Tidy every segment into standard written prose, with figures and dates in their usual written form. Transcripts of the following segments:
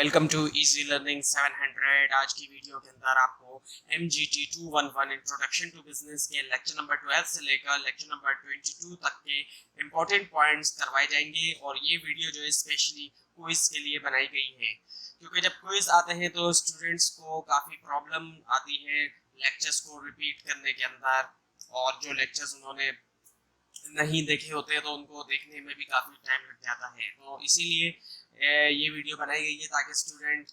Welcome to easy learning 700। आज की video के अंदर आपको MGT 211 इंट्रोडक्शन टू बिजनेस के लेक्चर नंबर 12 से लेकर लेक्चर नंबर 22 तक के इम्पोर्टेंट पॉइंट्स करवाए जाएंगे। और ये वीडियो जो है स्पेशली क्विज के लिए बनाई गई है, क्योंकि जब क्विज आते हैं तो स्टूडेंट्स को काफ़ी प्रॉब्लम आती है लेक्चर्स को रिपीट करने के अंदर, और जो लेक्चर्स उन्होंने नहीं देखे होते हैं तो उनको देखने में भी काफ़ी टाइम लग जाता है। तो इसीलिए ये वीडियो बनाई गई है ताकि स्टूडेंट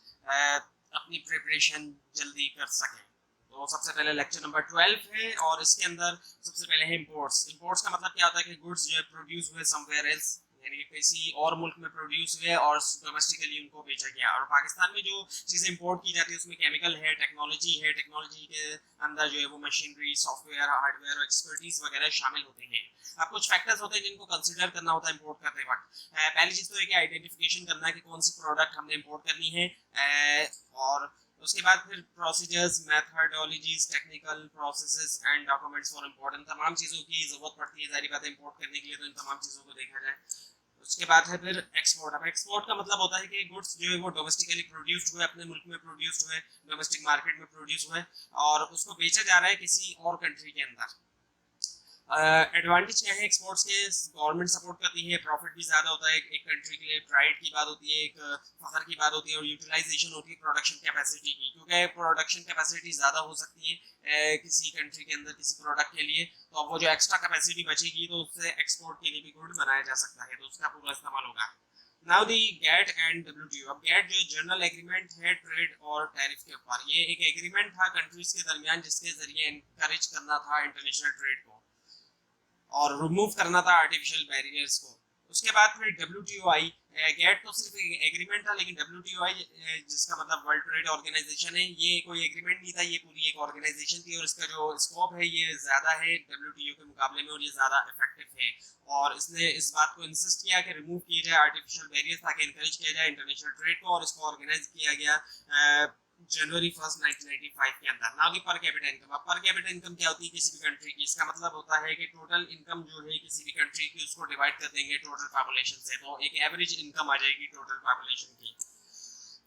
अपनी प्रिपरेशन जल्दी कर सकें। तो सबसे पहले लेक्चर नंबर 12 है और इसके अंदर सबसे पहले है इंपोर्ट्स। इंपोर्ट्स का मतलब क्या होता है कि गुड्स जो है प्रोड्यूस हुए समवेयर एल्स, यानी कि किसी और मुल्क में प्रोड्यूस हुए और डोमेस्टिकली उनको बेचा गया। और पाकिस्तान में जो चीज़ें इंपोर्ट की जाती है उसमें केमिकल है, टेक्नोलॉजी है, टेक्नोलॉजी के अंदर जो है वो मशीनरी, सॉफ्टवेयर, हार्डवेयर और एक्सपर्टीज वगैरह शामिल होते हैं। अब कुछ फैक्टर्स होते हैं जिनको कंसीडर करना होता है इंपोर्ट करते वक्त। पहली चीज़ तो है कि आइडेंटिफिकेशन करना है कि कौन सी प्रोडक्ट हमने इंपोर्ट करनी है, और उसके बाद फिर procedures, methodologies, technical processes and documents for important तमाम चीज़ों की ज़रूरत पड़ती है जारी बात है इंपोर्ट करने के लिए, तो इन तमाम चीज़ों को देखा जाए। उसके बाद है फिर एक्सपोर्ट। अब एक्सपोर्ट का मतलब होता है कि गुड्स जो है वो डोमेस्टिकली प्रोड्यूस्ड हुए, अपने मुल्क में प्रोड्यूस्ड हुए, डोमेस्टिक मार्केट में प्रोड्यूस हुए और उसको बेचा जा रहा है किसी और कंट्री के अंदर। एडवांटेज क्या है एक्सपोर्ट्स के? गवर्नमेंट सपोर्ट करती है, प्रॉफिट भी ज़्यादा होता है, एक कंट्री के लिए प्राइड की बात होती है, एक फखर की बात होती है, और यूटिलाइजेशन होती है प्रोडक्शन कैपेसिटी की, क्योंकि प्रोडक्शन कैपेसिटी ज़्यादा हो सकती है किसी कंट्री के अंदर किसी प्रोडक्ट के लिए, तो वो जो एक्स्ट्रा कैपेसिटी बचेगी तो उससे एक्सपोर्ट के लिए भी गुड बनाया जा सकता है, तो उसका पूरा इस्तेमाल होगा। Now the GATT and WTO। अब गेट जो जनरल एग्रीमेंट है ट्रेड और टैरिफ के ऊपर, ये एक एग्रीमेंट था कंट्रीज के दरमियान जिसके जरिए इनकरेज करना था इंटरनेशनल ट्रेड को और रिमूव करना था आर्टिफिशियल बैरियर्स को। उसके बाद फिर WTO आई। गेट तो सिर्फ एग्रीमेंट था, लेकिन WTO आई जिसका मतलब वर्ल्ड ट्रेड ऑर्गेनाइजेशन है, ये कोई एग्रीमेंट नहीं था, ये पूरी एक ऑर्गेनाइजेशन थी और इसका जो स्कोप है ये ज़्यादा है WTO के मुकाबले में और ये ज़्यादा इफेक्टिव है। और इसने इस बात को इंसिस्ट किया कि रिमूव किए जाए आर्टिफिशियल बैरियर्स ताकि इंकरेज किया जाए इंटरनेशनल ट्रेड को, और इसको ऑर्गेनाइज किया गया जनवरी 1 1995 के अंदर। Now the per capita income. अब पर कैपिटा इनकम क्या होती है किसी भी कंट्री की? इसका मतलब होता है कि टोटल इनकम जो है किसी भी कंट्री की उसको डिवाइड कर देंगे टोटल पॉपुलेशन से, तो एक एवरेज इनकम आ जाएगी टोटल पॉपुलेशन की।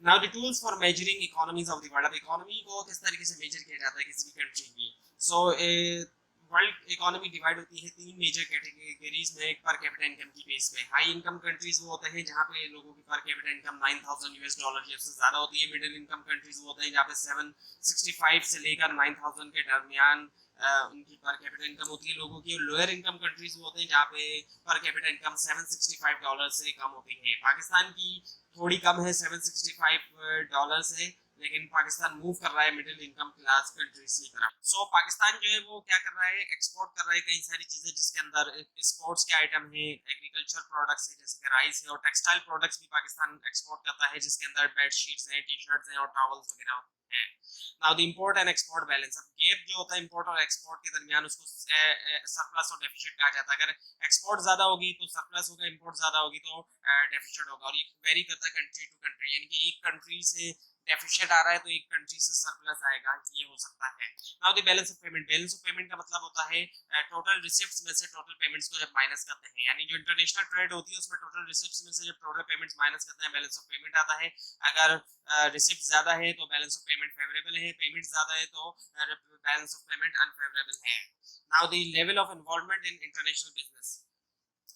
Now the tools for measuring economies of the world. अब इकोनॉमी को किस तरीके से मेजर किया जाता है किसी भी कंट्री की? सो वर्ल्ड इकोनॉमी डिवाइड होती है तीन मेजर कैटेगरीज में। एक पर कैपिटा इनकम की बेस पे हाई इनकम कंट्रीज वो होते हैं जहां पे लोगों की पर कैपिटा इनकम $9,000 या उससे ज्यादा होती है। मिडिल इनकम कंट्रीज वो होते हैं जहां पे 765 से लेकर 9,000 के दरमियान उनकी पर कैपिटा इनकम होती है लोगों की। लोअर इनकम कंट्रीज वो होते हैं जहां पे पर कैपिटा इनकम $765 से कम होती है। पाकिस्तान की थोड़ी कम है $765 से, लेकिन पाकिस्तान मूव कर रहा है मिडिल इनकम क्लास कंट्रीज की तरफ। सो पाकिस्तान जो है वो क्या कर रहा है, एक्सपोर्ट कर रहा है कई सारी चीजें जिसके अंदर स्पोर्ट्स के आइटम है, एग्रीकल्चर प्रोडक्ट्स है जैसे कि राइस है, और टेक्सटाइल प्रोडक्ट्स भी पाकिस्तान एक्सपोर्ट करता है जिसके अंदर बेडशीट्स हैं, टी-शर्ट्स हैं और टॉवल्स वगैरह हैं। Now the import and export balance. अब गैप जो होता है इंपोर्ट और एक्सपोर्ट के दरमियान उसको सरप्लस और डेफिसिट कहा जाता है। अगर एक्सपोर्ट ज्यादा होगी तो सरप्लस होगा, इंपोर्ट ज्यादा होगी तो डेफिसिट होगा, और ये वेरी करता है कंट्री टू कंट्री, यानी कि एक कंट्री से डेफिशिएंट आ रहा है तो एक कंट्री से सरप्लस आएगा, ये हो सकता है। Now the balance of payment. Balance of payment का मतलब होता है टोटल रिसिप्ट्स में से टोटल पेमेंट्स को जब माइनस करते हैं, यानी जो इंटरनेशनल ट्रेड होती है उसमें टोटल रिसिप्ट्स में से जब टोटल पेमेंट्स माइनस करते हैं बैलेंस ऑफ पेमेंट आता है। अगर रिसिप्ट ज्यादा है तो बैलेंस ऑफ पेमेंट फेवरेबल है, पेमेंट ज्यादा है तो बैलेंस ऑफ पेमेंट अनफेवरेबल है। Now the level of involvement in international business.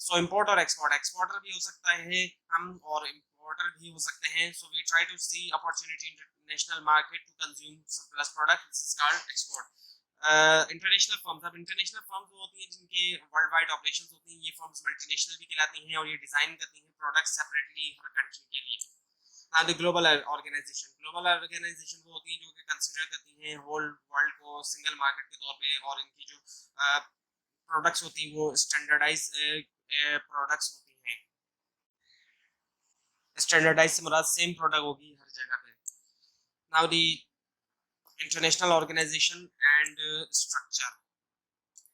So import और एक्सपोर्ट, एक्सपोर्टर भी हो सकता है हम और इंपोर्टर भी हो सकते हैं। So we try to see opportunity international market to consume surplus product, this is called export. International firms. अब इंटरनेशनल फर्म्स वो होती हैं जिनके वर्ल्ड वाइड ऑपरेशंस होती हैं, ये फर्म्स मल्टीनेशनल भी कहलाती हैं और ये डिजाइन करती हैं प्रोडक्ट्स सेपरेटली हर कंट्री के लिए। The global organization. Global organization वो होती है जो कि कंसीडर करती हैं होल वर्ल्ड को सिंगल मार्केट के तौर पे, और इनकी जो प्रोडक्ट्स होती हैं वो स्टैंडर्डाइज प्रोडक्ट्स होती हैं। स्टैंडर्डाइज से मुराद सेम प्रोडक्ट होगी हर जगह पे। Now the international organization and structure.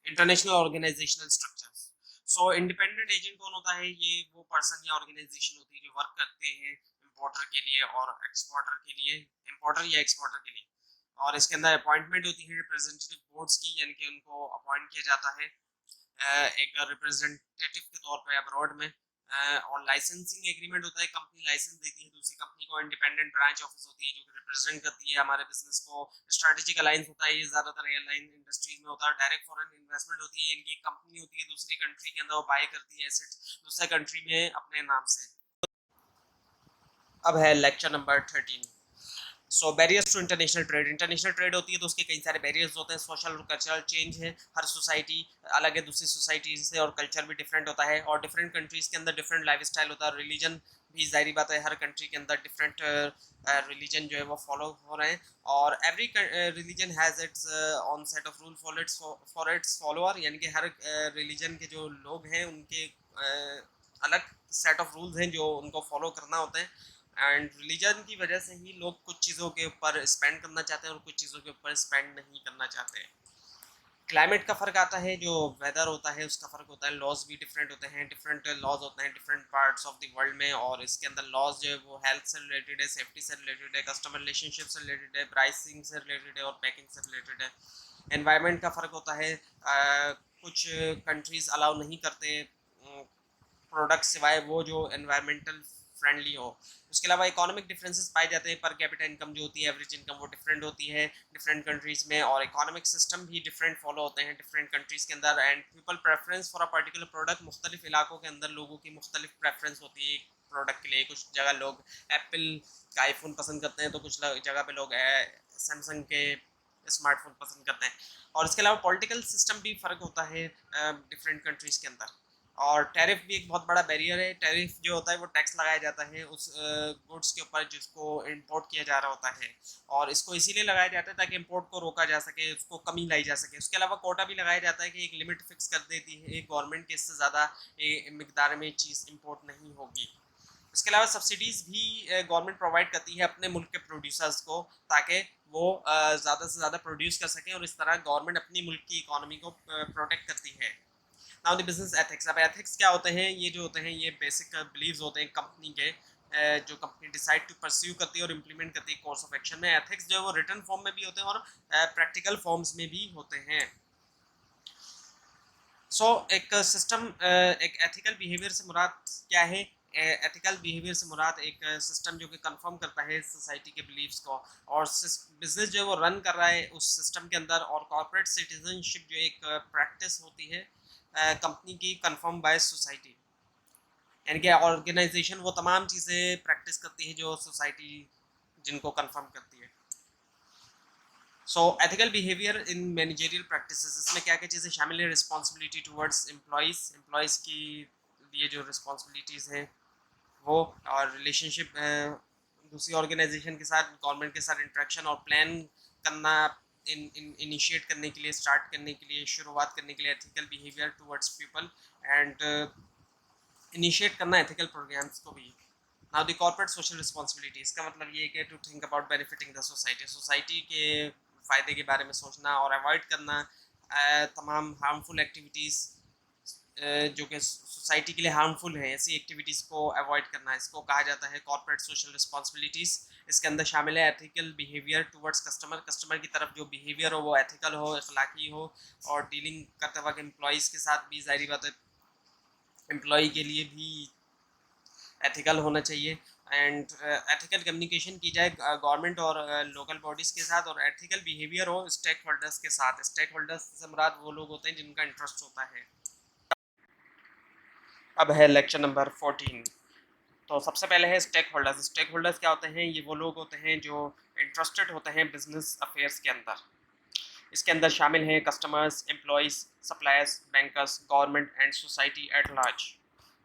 International organizational structures. So independent agent कौन होता है? ये वो पर्सन या ऑर्गेनाइजेशन होती है जो वर्क करते हैं इंपोर्टर के लिए और एक्सपोर्टर के लिए, इंपोर्टर या एक्सपोर्टर के लिए, और इसके अंदर अपॉइंटमेंट होती है रिप्रेजेंटेटिव बोर्ड्स की, यानी कि उनको अपॉइंट किया जाता है एक रिप्रेजेंटेटिव के तौर पे अब्रॉड में और लाइसेंसिंग एग्रीमेंट होता है, कंपनी लाइसेंस देती है दूसरी कंपनी को, इंडिपेंडेंट ब्रांच ऑफिस होती है जो रिप्रेजेंट करती है हमारे बिजनेस को, स्ट्रेटेजिक अलायंस होता है, ये ज्यादातर एयरलाइन इंडस्ट्रीज में होता है, डायरेक्ट फॉरेन इन्वेस्टमेंट होती है, इनकी कंपनी होती है दूसरी कंट्री के अंदर, वो बाय करती है एसेट्स दूसरे कंट्री में अपने नाम से। अब है lecture number 13। So barriers to international trade. International trade होती है तो उसके कई सारे बैरियर्स होते हैं, सोशल और कल्चरल चेंज है, हर सोसाइटी अलग है दूसरी सोसाइटी से, और कल्चर भी डिफरेंट होता है, और डिफरेंट कंट्रीज के अंदर डिफरेंट लाइफ स्टाइल होता है, रिलीजन भी जाहिर बात है हर कंट्री के अंदर डिफरेंट रिलीजन जो है वो फॉलो हो रहे हैं, और every religion has its on set of rule for its follower, यानी कि हर रिलीजन के जो लोग हैं उनके अलग सेट ऑफ रूल्स हैं जो उनको फॉलो करना होते हैं, एंड रिलीजन की वजह से ही लोग कुछ चीज़ों के ऊपर स्पेंड करना चाहते हैं और कुछ चीज़ों के ऊपर स्पेंड नहीं करना चाहते हैं। क्लाइमेट का फ़र्क आता है, जो वेदर होता है उसका फ़र्क होता है, लॉज भी डिफरेंट होते हैं, डिफरेंट लॉज होते हैं different parts of the world में, और इसके अंदर लॉज जो है वो हेल्थ से रिलेटेड है, सेफ्टी से रिलेटेड है, कस्टमर रिलेशनशिप से रिलेटेड है, प्राइसिंग से रिलेटेड है और पैकिंग से रिलेटेड है। एनवायरनमेंट का फ़र्क होता है, कुछ कंट्रीज़ अलाउ नहीं करते प्रोडक्ट सिवाय वो जो एनवायरमेंटल फ्रेंडली हो। उसके अलावा इकोनॉमिक डिफरेंसेस पाए जाते हैं, पर कैपिटा इनकम जो होती है, एवरेज इनकम, वो डिफरेंट होती है डिफरेंट कंट्रीज़ में, और इकोनॉमिक सिस्टम भी डिफरेंट फॉलो होते हैं डिफरेंट कंट्रीज़ के अंदर, and people preference for a particular product, मुख्तलिफ इलाकों के अंदर लोगों की मुख्तलिफ प्रेफरेंस होती है प्रोडक्ट के लिए। कुछ जगह लोग एप्पल का आईफोन पसंद करते हैं तो कुछ जगह पे लोग सैमसंग के स्मार्टफोन पसंद करते हैं, और इसके अलावा पॉलिटिकल सिस्टम भी फ़र्क होता है डिफरेंट कंट्रीज़ के अंदर, और टैरिफ भी एक बहुत बड़ा बैरियर है। टैरिफ जो होता है वो टैक्स लगाया जाता है उस गुड्स के ऊपर जिसको इंपोर्ट किया जा रहा होता है, और इसको इसीलिए लगाया जाता है ताकि इंपोर्ट को रोका जा सके, उसको कमी लाई जा सके। उसके अलावा कोटा भी लगाया जाता है कि एक लिमिट फिक्स कर देती है गवर्नमेंट के, इससे ज़्यादा मिकदार में चीज़ इंपोर्ट नहीं होगी। इसके अलावा सब्सिडीज़ भी गवर्नमेंट प्रोवाइड करती है अपने मुल्क के प्रोड्यूसर्स को, ताकि वो ज़्यादा से ज़्यादा प्रोड्यूस कर सकें, और इस तरह गवर्नमेंट अपनी मुल्क की इकॉनमी को प्रोटेक्ट करती है। Now the business ethics. अब एथिक्स क्या होते हैं? ये जो होते हैं ये बेसिक बिलीव्स होते हैं कंपनी के, जो कंपनी डिसाइड टू परस्यू करती है और इम्प्लीमेंट करती है कोर्स ऑफ एक्शन में। एथिक्स जो है वो रिटन फॉर्म में भी होते हैं और प्रैक्टिकल फॉर्म्स में भी होते हैं। सो एक सिस्टम, एक एथिकल बिहेवियर से मुराद क्या है? एथिकल बिहेवियर से मुराद एक सिस्टम जो कि कंफर्म करता है सोसाइटी के बिलीव्स को, और बिजनेस जो है वो रन कर रहा है उस सिस्टम के अंदर, और कॉर्पोरेट सिटीजनशिप जो एक प्रैक्टिस होती है कंपनी की कंफर्म बाय सोसाइटी, यानी कि ऑर्गेनाइजेशन वो तमाम चीज़ें प्रैक्टिस करती है जो सोसाइटी जिनको कंफर्म करती है। So ethical behaviour in managerial practices, इसमें क्या क्या चीज़ें शामिल है? रिस्पॉन्सिबिलिटी टुवर्ड्स एम्प्लॉयज़ की लिए जो रिस्पॉन्सिबिलिटीज़ हैं वो, और रिलेशनशिप दूसरी ऑर्गेनाइजेशन के साथ, गवर्नमेंट के साथ इंट्रैक्शन और प्लान करना, इनिशिएट करने के लिए, स्टार्ट करने के लिए, शुरुआत करने के लिए ethical behaviour towards people, and initiate करना एथिकल प्रोग्राम्स को भी। Now the corporate social responsibility, इसका मतलब ये है कि to think about benefiting the society, society के फ़ायदे के बारे में सोचना और अवॉइड करना तमाम हार्मफुल एक्टिविटीज़ जो कि सोसाइटी के लिए हार्मफुल है, ऐसी एक्टिविटीज़ को अवॉइड करना, इसको कहा जाता है कॉर्पोरेट सोशल रिस्पॉन्सिबिलिटीज़। इसके अंदर शामिल है ethical behaviour towards customer, customer की तरफ जो बिहेवियर हो वो एथिकल हो, अखलाकी हो, और डीलिंग करते वक्त एम्प्लॉयज़ के साथ भी जाहिर बात है एम्प्लॉय के लिए भी एथिकल होना चाहिए, एंड एथिकल कम्युनिकेशन की जाए गवर्नमेंट और लोकल बॉडीज़ के साथ, और एथिकल बिहेवियर हो स्टेक होल्डर्स के साथ। स्टेक होल्डर्स से मुराद वो लोग होते हैं जिनका इंटरेस्ट होता है। अब है लेक्चर नंबर 14। तो सबसे पहले है स्टेक होल्डर्स। स्टेक होल्डर्स क्या होते हैं? ये वो लोग होते हैं जो इंटरेस्टेड होते हैं बिजनेस अफेयर्स के अंदर। इसके अंदर शामिल हैं customers, employees, suppliers, bankers, government and society at large.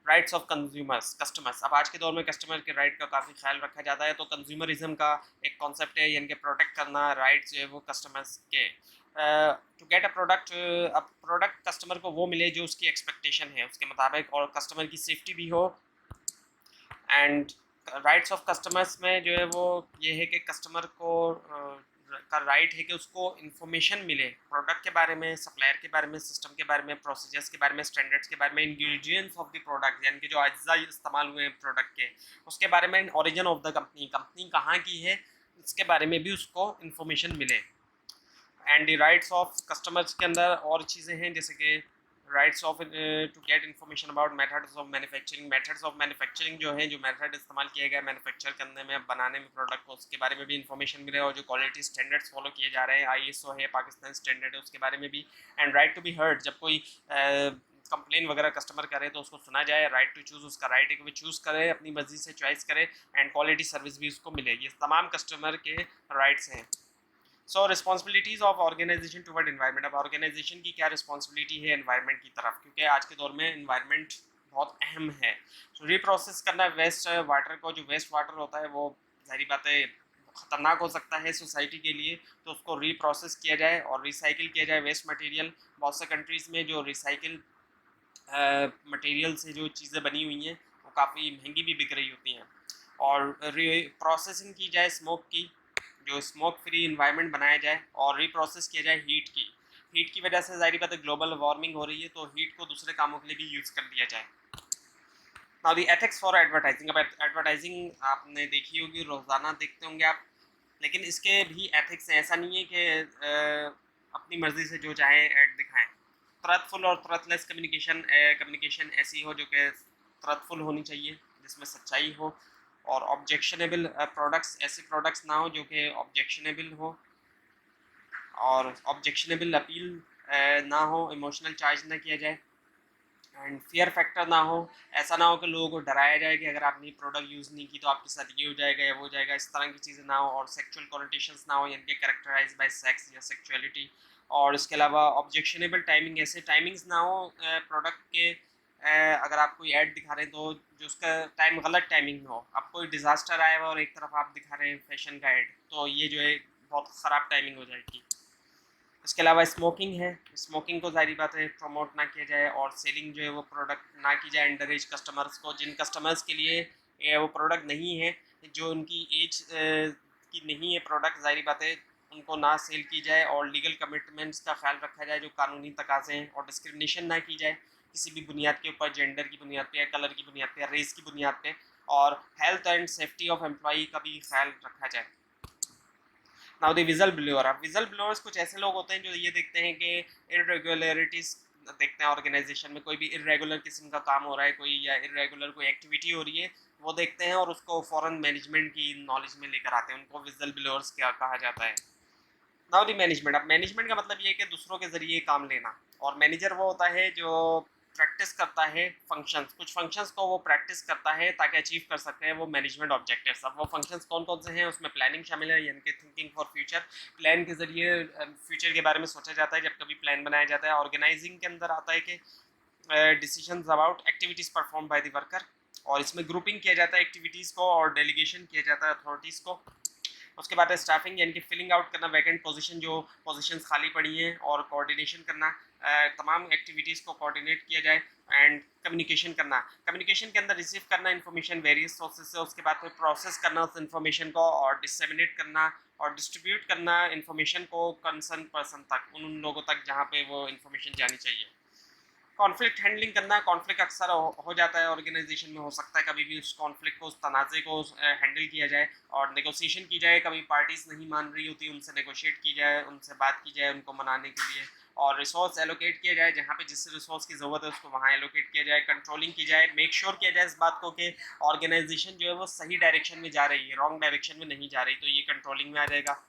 Rights of consumers, customers. अब आज के दौर में कस्टमर के राइट का काफ़ी ख्याल रखा जाता है, तो कंज्यूमरिज्म का एक कॉन्सेप्ट है, यानी कि प्रोटेक्ट करना राइट्स जो है वो कस्टमर्स के। टू गेट अ प्रोडक्ट, अब प्रोडक्ट कस्टमर को वो मिले जो उसकी एक्सपेक्टेशन है उसके मुताबिक, और कस्टमर की सेफ्टी भी हो, एंड राइट्स ऑफ कस्टमर्स में जो है वो ये है कि कस्टमर को का राइट है कि उसको इन्फॉर्मेशन मिले प्रोडक्ट के बारे में, सप्लायर के बारे में, सिस्टम के बारे में, प्रोसीजर्स के बारे में, स्टैंडर्ड्स के बारे में, इंग्रेडिएंट्स ऑफ द प्रोडक्ट, यानी कि जो अज्जा इस्तेमाल हुए हैं प्रोडक्ट के उसके बारे में, origin of the company, company कहाँ की है इसके बारे में भी उसको इन्फॉर्मेशन मिले। And the rights of customers के अंदर और चीज़ें हैं जैसे कि rights of to get information about methods of manufacturing. Methods of manufacturing जो है, जो मेथड इस्तेमाल किया गया मैन्युफैक्चर करने में, बनाने में प्रोडक्ट को, उसके बारे में भी इन्फॉर्मेशन मिले, और जो क्वालिटी स्टैंडर्ड्स फॉलो किए जा रहे हैं, ISO है, पाकिस्तान स्टैंडर्ड है, उसके बारे में भी। And right to be heard, जब कोई कंप्लेन वगैरह कस्टमर करे तो उसको सुना जाए। राइट टू चूज़, उसका राइट है कि वो चूज़ करे, अपनी मर्जी से चॉइस करे, एंड क्वालिटी सर्विस भी उसको मिले। ये तमाम कस्टमर के राइट्स हैं। So responsibilities of organisation toward environment. अब ऑर्गेनाइजेशन की क्या रिस्पॉन्सिबिलिटी है एनवायरनमेंट की तरफ, क्योंकि आज के दौर में एनवायरनमेंट बहुत अहम है। सो रीप्रोसेस करना वेस्ट वाटर को, जो वेस्ट वाटर होता है वो सारी बातें ख़तरनाक हो सकता है सोसाइटी के लिए, तो उसको रीप्रोसेस किया जाए और रिसाइकिल किया जाए वेस्ट मटेरियल। बहुत से कंट्रीज़ में जो रिसाइकिल मटेरियल से जो चीज़ें बनी हुई हैं वो काफ़ी महंगी भी बिक रही होती हैं। और प्रोसेसिंग की जाए स्मोक की, जो स्मोक फ्री इन्वायरमेंट बनाया जाए, और रीप्रोसेस किया जाए हीट की वजह से ज़ाहिर बात है ग्लोबल वार्मिंग हो रही है, तो हीट को दूसरे कामों के लिए भी यूज़ कर लिया जाए। Now the ethics for advertising. अब एडवर्टाइजिंग आपने देखी होगी, रोज़ाना देखते होंगे आप, लेकिन इसके भी एथिक्स हैं। ऐसा नहीं है कि अपनी मर्ज़ी से जो चाहे ऐड दिखाएं। ट्रथफुल और ट्रथलेस कम्युनिकेशन ऐसी हो जो कि ट्रथफुल होनी चाहिए, जिसमें सच्चाई हो, और ऑब्जेक्शनेबल प्रोडक्ट्स, ऐसे प्रोडक्ट्स ना हो जो कि ऑब्जेक्शनेबल हो, और ऑब्जेक्शनेबल अपील ना हो, इमोशनल चार्ज ना किया जाए, एंड फियर फैक्टर ना हो। ऐसा ना हो कि लोगों को डराया जाए कि अगर आपने प्रोडक्ट यूज़ नहीं की तो आपके साथ ये हो जाएगा या वो हो जाएगा, इस तरह की चीज़ें ना हो। और सेक्सुअल कॉन्टेशंस ना हो, यानी कि कैरेक्टराइज बाय सेक्स या सेक्सुअलिटी। और इसके अलावा ऑब्जेक्शनेबल टाइमिंग, ऐसे टाइमिंग्स ना हो प्रोडक्ट के, अगर आप कोई ऐड दिखा रहे हैं तो जो उसका टाइम गलत टाइमिंग में हो। अब कोई डिज़ास्टर आया हुआ और एक तरफ आप दिखा रहे हैं फैशन का ऐड, तो ये जो है बहुत ख़राब टाइमिंग हो जाएगी। इसके अलावा स्मोकिंग है, स्मोकिंग को ज़ाहिर बात है प्रमोट ना किया जाए, और सेलिंग जो है वो प्रोडक्ट ना की जाए अंडर एज कस्टमर्स को। जिन कस्टमर्स के लिए वो प्रोडक्ट नहीं है, जो उनकी एज की नहीं है प्रोडक्ट, ज़ाहिर बात है उनको ना सेल की जाए, और लीगल कमिटमेंट्स का ख्याल रखा जाए जो कानूनी तकाज़े हैं, और डिस्क्रिमिनेशन ना की जाए किसी भी बुनियाद के ऊपर, जेंडर की बुनियाद पे या कलर की बुनियाद पे या रेस की बुनियाद पे, और health and safety of employee का भी ख्याल रखा जाए। Now the vigil blower. अब विजल ब्लोअर्स कुछ ऐसे लोग होते हैं जो ये देखते हैं कि इरेगुलरिटीज देखते हैं ऑर्गेनाइजेशन में, कोई भी इरेगुलर किस्म का काम हो रहा है कोई, या इरेगुलर कोई एक्टिविटी हो रही है, वो देखते हैं और उसको फॉरेन मैनेजमेंट की नॉलेज में लेकर आते हैं, उनको विजल ब्लोअर्स क्या कहा जाता है। Now the management. अब मैनेजमेंट का मतलब ये है कि दूसरों के जरिए काम लेना, और मैनेजर वो होता है जो प्रैक्टिस करता है फंक्शंस, कुछ फंक्शंस को वो प्रैक्टिस करता है ताकि अचीव कर सकते हैं वो मैनेजमेंट ऑब्जेक्टिव्स। अब वो फंक्शंस कौन कौन से हैं, उसमें प्लानिंग शामिल है, यानी कि थिंकिंग फॉर फ्यूचर। प्लान के जरिए फ्यूचर के बारे में सोचा जाता है जब कभी प्लान बनाया जाता है। ऑर्गेनाइजिंग के अंदर आता है कि decisions about activities perform by the worker, और इसमें ग्रुपिंग किया जाता है एक्टिविटीज़ को, और डेलीगेशन किया जाता है अथॉरिटीज़ को। उसके बाद है स्टाफिंग, यानी कि फिलिंग आउट करना वैकेंट पोजीशन, जो पोजीशंस खाली पड़ी हैं, और कोऑर्डिनेशन करना, तमाम एक्टिविटीज़ को कोऑर्डिनेट किया जाए। एंड कम्युनिकेशन करना, कम्युनिकेशन के अंदर रिसीव करना इन्फॉर्मेशन वेरियस सोर्सेज से, उसके बाद फिर प्रोसेस करना उस इन्फॉर्मेशन को, और डिसेमिनेट करना और डिस्ट्रीब्यूट करना इन्फॉर्मेशन को कंसर्न पर्सन तक, उन लोगों तक जहाँ पे वो इन्फॉर्मेशन जानी चाहिए। कॉन्फ्लिक्ट हैंडलिंग करना, कॉन्फ्लिक्ट अक्सर हो जाता है ऑर्गेनाइजेशन में, हो सकता है कभी भी उस कॉन्फ्लिक्ट को, उस तनाज़े को हैंडल किया जाए और नेगोशिएशन की जाए। कभी पार्टीज नहीं मान रही होती, उनसे नेगोशिएट की जाए, उनसे बात की जाए उनको मनाने के लिए, और रिसोर्स एलोकेट किया जाए, जहाँ पे जिस रिसोर्स की ज़रूरत है उसको वहाँ एलोकेट किया जाए। कंट्रोलिंग की जाए, मेक श्योर किया जाए इस बात को कि ऑर्गेनाइजेशन जो है वो सही डायरेक्शन में जा रही है, रॉन्ग डायरेक्शन में नहीं जा रही, तो ये कंट्रोलिंग में आ जाएगा।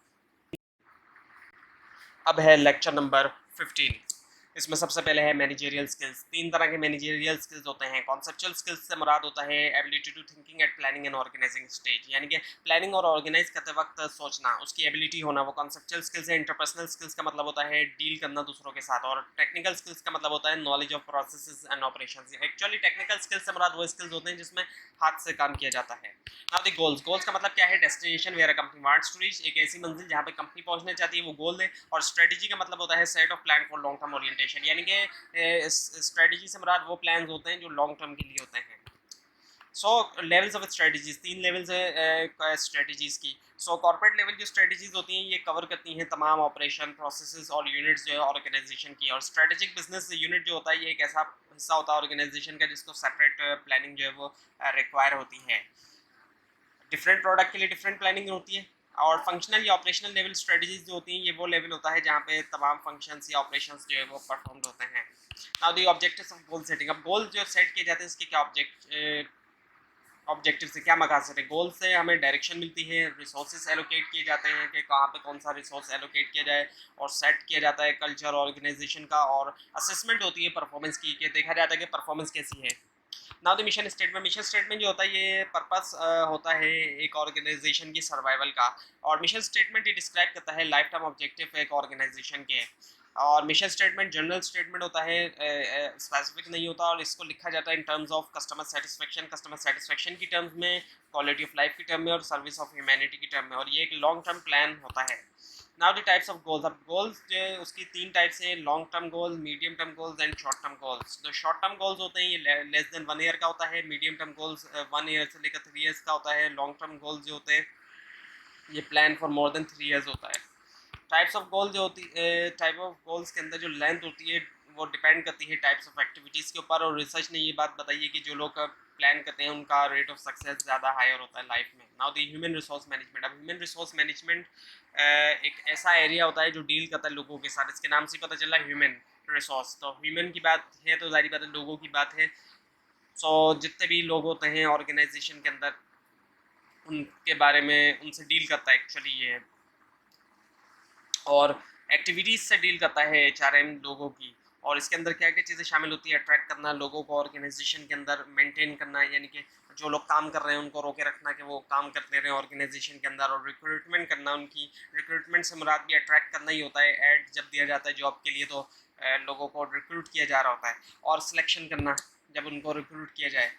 अब है लेक्चर नंबर 15। इसमें सबसे पहले है मैनेजरियल स्किल्स। तीन तरह के मैनेजरियल स्किल्स होते हैं। कॉन्सेप्चुअल स्किल्स से मुराद होता है ability to thinking at planning and organizing stage, यानी कि प्लानिंग और ऑर्गेनाइज करते वक्त सोचना, उसकी एबिलिटी होना, वो कॉन्सेप्चुअल स्किल्स है। इंटरपर्सनल स्किल्स का मतलब होता है डील करना दूसरों के साथ, और टेक्निकल स्किल्स का मतलब होता है knowledge of processes and operations. Actually technical skills से मुराद वो स्किल्स होते हैं जिसमें हाथ से काम किया जाता है। Now the goals. गोल्स का मतलब क्या है, destination where a company wants to reach, एक ऐसी मंजिल जहाँ पे कंपनी पहुंचना चाहती है, वो गोल है। और स्ट्रेटजी का मतलब होता है set of plan for long term orientation, यानी कि स्ट्रेटजी से मुराद वो प्लान्स होते हैं जो लॉन्ग टर्म के लिए होते हैं। सो लेवल्स ऑफ स्ट्रेटजीज, तीन लेवल्स है स्ट्रेटजीज की। सो कॉर्पोरेट लेवल की स्ट्रेटजीज होती हैं, ये कवर करती हैं तमाम ऑपरेशन प्रोसेसेस और यूनिट्स जो है ऑर्गेनाइजेशन की। और स्ट्रेटेजिक बिजनेस यूनिट जो होता है ये एक ऐसा हिस्सा होता है ऑर्गेनाइजेशन का जिसको सेपरेट प्लानिंग जो है वो रिक्वायर होती है। डिफरेंट प्रोडक्ट के लिए डिफरेंट प्लानिंग होती है। और फंक्शनल या ऑपरेशनल लेवल स्ट्रेटजीज जो होती हैं, ये वो लेवल होता है जहाँ पे तमाम फंक्शंस या ऑपरेशंस जो है वो परफॉर्म होते हैं। Now the objectives of goal setting. अब गोल जो सेट किए जाते हैं इसके क्या ऑब्जेक्टिव से क्या मकासद है। गोल से हमें डायरेक्शन मिलती है, रिसोर्सेज एलोकेट किए जाते हैं कि कहाँ पे कौन सा रिसोर्स एलोकेट किया जाए, और सेट किया जाता है कल्चर ऑर्गेनाइजेशन का, और असेसमेंट होती है परफॉर्मेंस की कि देखा जाता है कि परफॉर्मेंस कैसी है। Now the mission statement. Mission statement जो होता है ये पर्पस होता है एक ऑर्गेनाइजेशन की सर्वाइवल का, और मिशन स्टेटमेंट ये डिस्क्राइब करता है लाइफ टाइम ऑब्जेक्टिव एक ऑर्गेनाइजेशन के। और मिशन स्टेटमेंट जनरल स्टेटमेंट होता है, स्पेसिफिक नहीं होता, और इसको लिखा जाता है in terms of customer satisfaction की टर्म्स में, क्वालिटी ऑफ लाइफ की टर्म में, और सर्विस ऑफ ह्यूमैनिटी की टर्म में, और ये एक लॉन्ग टर्म प्लान होता है। Now the types of goals. अब गोल्स जो है उसकी 3 टाइप्स हैं, long term goals, medium term goals and short term goals. जो शॉर्ट टर्म गोल्स होते हैं ये लेस देन 1 ईयर का होता है, मीडियम टर्म गोल्स 1 ईयर से लेकर 3 ईयर्स का होता है, लॉन्ग टर्म गोल्स जो होते हैं ये plan for more than 3 years होता है। टाइप्स ऑफ गोल जो होती है, टाइप ऑफ गोल्स के अंदर जो लेंथ होती है वो डिपेंड करती है टाइप्स ऑफ एक्टिविटीज़ के ऊपर, और रिसर्च ने ये बात बताई है कि जो लोग प्लान करते हैं उनका रेट ऑफ सक्सेस ज़्यादा हायर होता है लाइफ में। Now the human resource management. अब ह्यूमन रिसोर्स मैनेजमेंट एक ऐसा एरिया होता है जो डील करता है लोगों के साथ। इसके नाम से पता चला ह्यूमन रिसोर्स, तो ह्यूमन की बात है तो जारी बात है लोगों की बात है। सो जितने भी लोग होते हैं ऑर्गेनाइजेशन के अंदर उनके बारे में उनसे डील करता है एक्चुअली ये, और एक्टिविटीज़ से डील करता है एचआरएम लोगों की। और इसके अंदर क्या क्या चीज़ें शामिल होती है, अट्रैक्ट करना लोगों को ऑर्गेनाइजेशन के अंदर, मेंटेन करना यानी कि जो लोग काम कर रहे हैं उनको रोके रखना कि वो काम करते रहें ऑर्गेनाइजेशन के अंदर, और रिक्रूटमेंट करना उनकी। रिक्रूटमेंट से मुराद भी अट्रैक्ट करना ही होता है। ऐड जब दिया जाता है जॉब के लिए तो लोगों को रिक्रूट किया जा रहा होता है, और सिलेक्शन करना जब उनको रिक्रूट किया जाए।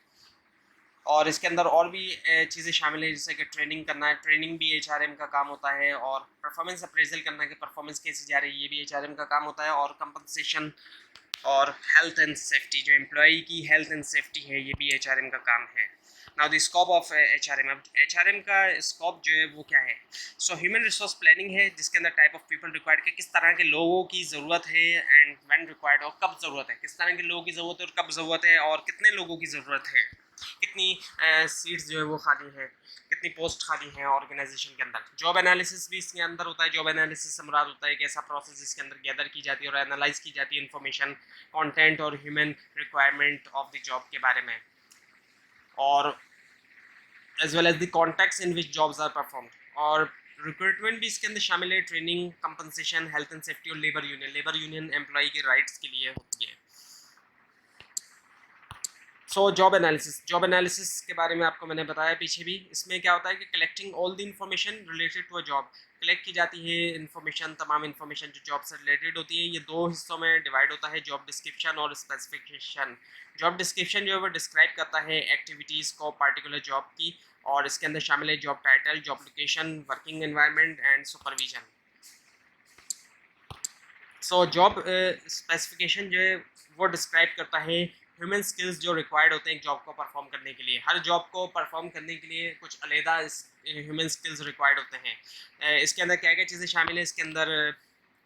और इसके अंदर और भी चीज़ें शामिल हैं जैसे कि ट्रेनिंग करना है, ट्रेनिंग भी एचआरएम का काम होता है, और परफॉर्मेंस अप्रेजल करना कि परफॉर्मेंस कैसी जा रही है ये भी एचआरएम का काम होता है, और कंपनसेशन और हेल्थ एंड सेफ्टी, जो एम्प्लॉई की हेल्थ एंड सेफ्टी है ये भी एचआरएम का काम है। Now the scope of HRM. अब एचआरएम का स्कोप जो है वो क्या है। सो ह्यूमन रिसोर्स प्लानिंग है जिसके अंदर टाइप ऑफ पीपल रिक्वायर्ड के किस तरह के लोगों की ज़रूरत है, एंड व्हेन रिक्वायर्ड और कब ज़रूरत है, किस तरह के लोगों की ज़रूरत है और कब ज़रूरत है, और कितने लोगों की ज़रूरत है, कितनी सीट्स जो है वो खाली है, कितनी पोस्ट खाली है ऑर्गेनाइजेशन के अंदर। जॉब एनालिसिस भी इसके अंदर होता है। जॉब एनालिसिस से मुराद होता है कि ऐसा प्रोसेस इसके अंदर गैदर की जाती है और एनालाइज की जाती है इन्फॉर्मेशन, कंटेंट और human requirement of the job के बारे में, और as well as the context in which jobs are performed. और रिक्रूटमेंट भी इसके अंदर शामिल है, training, compensation, health and safety, और labour union. Labour union employ के राइट्स के लिए होती है। जॉब एनालिसिस के बारे में आपको मैंने बताया पीछे भी। इसमें क्या होता है कि collecting all the information related to a job. Collect की जाती है इन्फॉर्मेशन, तमाम इन्फॉर्मेशन जो जॉब से रिलेटेड होती है। ये 2 हिस्सों में डिवाइड होता है, जॉब डिस्क्रिप्शन और स्पेसिफिकेशन। जॉब डिस्क्रिप्शन जो है वो डिस्क्राइब करता है एक्टिविटीज़ को पार्टिकुलर जॉब की, और इसके अंदर शामिल है job title, job location, working environment and supervision. Job specification जो है वो डिस्क्राइब करता है ह्यूमन स्किल्स जो रिक्वायर्ड होते हैं एक जॉब को परफॉर्म करने के लिए। हर जॉब को परफॉर्म करने के लिए कुछ अलहदा ह्यूमन स्किल्स रिक्वायर्ड होते हैं। इसके अंदर क्या क्या चीज़ें शामिल है, इसके अंदर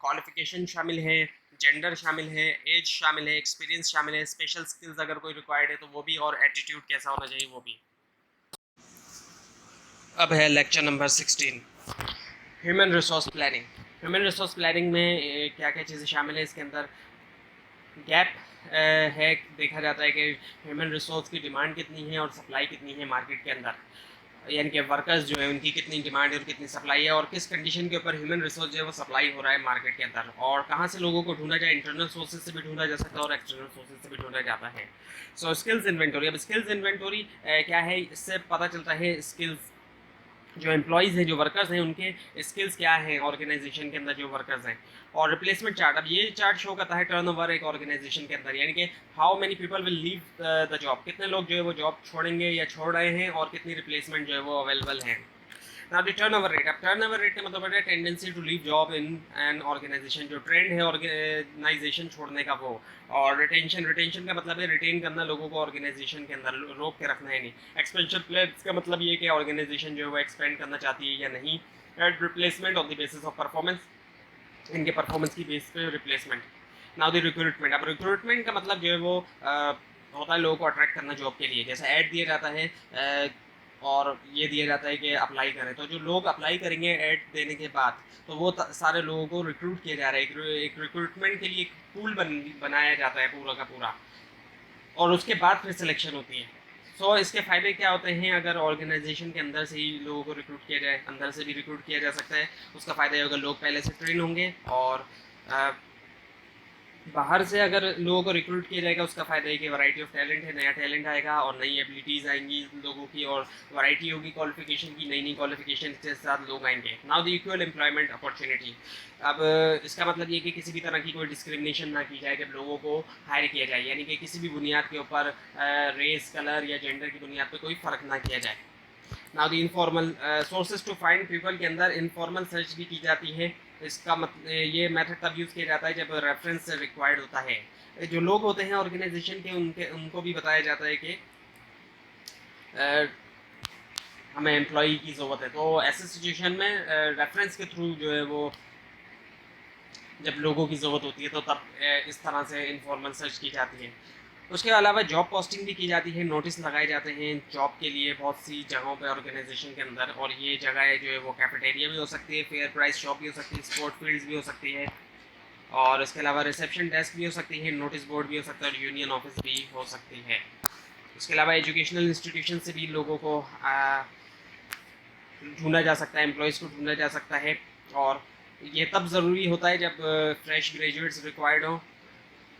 क्वालिफिकेशन शामिल है, जेंडर शामिल है, एज शामिल है, एक्सपीरियंस शामिल है, स्पेशल स्किल्स अगर कोई रिक्वायर्ड है तो वो भी, और एटीट्यूड कैसा होना चाहिए वो भी। अब है lecture number 16, human resource planning. Human resource planning में क्या क्या चीज़ें शामिल है, इसके अंदर गैप है, देखा जाता है कि ह्यूमन रिसोर्स की डिमांड कितनी है और सप्लाई कितनी है मार्केट के अंदर, यानी कि वर्कर्स जो है उनकी कितनी डिमांड है और कितनी सप्लाई है, और किस कंडीशन के ऊपर ह्यूमन रिसोर्स जो है वो सप्लाई हो रहा है मार्केट के अंदर, और कहाँ से लोगों को ढूंढा जाए। इंटरनल सोर्सेज से भी ढूंढा जा सकता है और एक्सटर्नल सोर्सेज से भी ढूंढा जाता है। Skills inventory. अब स्किल्स इन्वेंटोरी क्या है, इससे पता चलता है स्किल्स जो एम्प्लॉयज़ हैं, जो वर्कर्स हैं, उनके स्किल्स क्या हैं ऑर्गेनाइजेशन के अंदर जो वर्कर्स हैं। और रिप्लेसमेंट चार्ट। अब ये चार्ट शो करता है टर्नओवर एक ऑर्गेनाइजेशन के अंदर, यानी कि how many people will leave the job, कितने लोग जो है वो जॉब छोड़ेंगे या छोड़ रहे हैं, और कितनी रिप्लेसमेंट जो है वो अवेलेबल हैं। Now the turnover rate. अब टर्नओवर रेट का मतलब है tendency to leave job in an organization, जो ट्रेंड है ऑर्गेनाइजेशन छोड़ने का वो। और रिटेंशन का मतलब है रिटेन करना लोगों को ऑर्गेनाइजेशन के अंदर, रोक के रखना है नहीं। एक्सपेंशन प्लान्स का मतलब ये कि ऑर्गेनाइजेशन जो है वो एक्सपेंड करना चाहती है या नहीं। And replacement on the basis of performance, इनके परफॉर्मेंस की बेस पे रिप्लेसमेंट। Now the recruitment. अब रिक्रूटमेंट का मतलब जो है वो होता है लोगों को अट्रैक्ट करना जॉब के लिए। जैसे ऐड दिया जाता है और ये दिया जाता है कि अप्लाई करें। तो जो लोग अप्लाई करेंगे ऐड देने के बाद, तो वो सारे लोगों को रिक्रूट किया जा रहा है। एक रिक्रूटमेंट के लिए एक पूल बनाया जाता है पूरा का पूरा, और उसके बाद फिर सिलेक्शन होती है। सो इसके फ़ायदे क्या होते हैं? अगर ऑर्गेनाइजेशन के अंदर से ही लोगों को रिक्रूट किया जाए, अंदर से भी रिक्रूट किया जा सकता है, उसका फ़ायदा ये होगा लोग पहले से ट्रेन होंगे। और बाहर से अगर लोगों को रिक्रूट किया जाएगा, उसका फ़ायदा है कि वैरायटी ऑफ टैलेंट है, नया टैलेंट आएगा और नई एबिलिटीज़ आएंगी लोगों की, और वैरायटी होगी क्वालिफिकेशन की, नई नई क्वालिफिकेशन के साथ लोग आएंगे। Now the equal employment opportunity. अब इसका मतलब ये कि किसी भी तरह की कोई डिस्क्रिमिनेशन ना की जाए जब लोगों को हायर किया जाए, यानी कि किसी भी बुनियाद के ऊपर रेस, कलर या जेंडर की बुनियाद पर कोई फ़र्क ना किया जाए। Now the informal sources to find people के अंदर इनफॉर्मल सर्च भी की जाती है। इसका ये मेथड तब यूज़ किया जाता है जब रेफरेंस रिक्वायर्ड होता है। जो लोग होते हैं ऑर्गेनाइजेशन के, उनको भी बताया जाता है कि हमें एम्प्लॉई की ज़रूरत है। तो ऐसे सिचुएशन में रेफरेंस के थ्रू जो है वो जब लोगों की ज़रूरत होती है, तो तब इस तरह से इनफॉर्मल सर्च की जाती है। उसके अलावा जॉब पोस्टिंग भी की जाती है, नोटिस लगाए जाते हैं जॉब के लिए बहुत सी जगहों पे ऑर्गेनाइजेशन के अंदर, और ये जगह जो है वो कैफेटेरिया भी हो सकती है, फेयर प्राइस शॉप भी हो सकती है, स्पोर्ट फील्ड्स भी हो सकती है, और इसके अलावा रिसेप्शन डेस्क भी हो सकती है, नोटिस बोर्ड भी हो सकता है, और यूनियन ऑफिस भी हो सकती है। उसके अलावा एजुकेशनल इंस्टीट्यूशन से भी लोगों को ढूंढा जा सकता है, एम्प्लॉयज़ को ढूंढा जा सकता है। और ये तब ज़रूरी होता है जब फ्रेश ग्रेजुएट्स रिक्वायर्ड हों,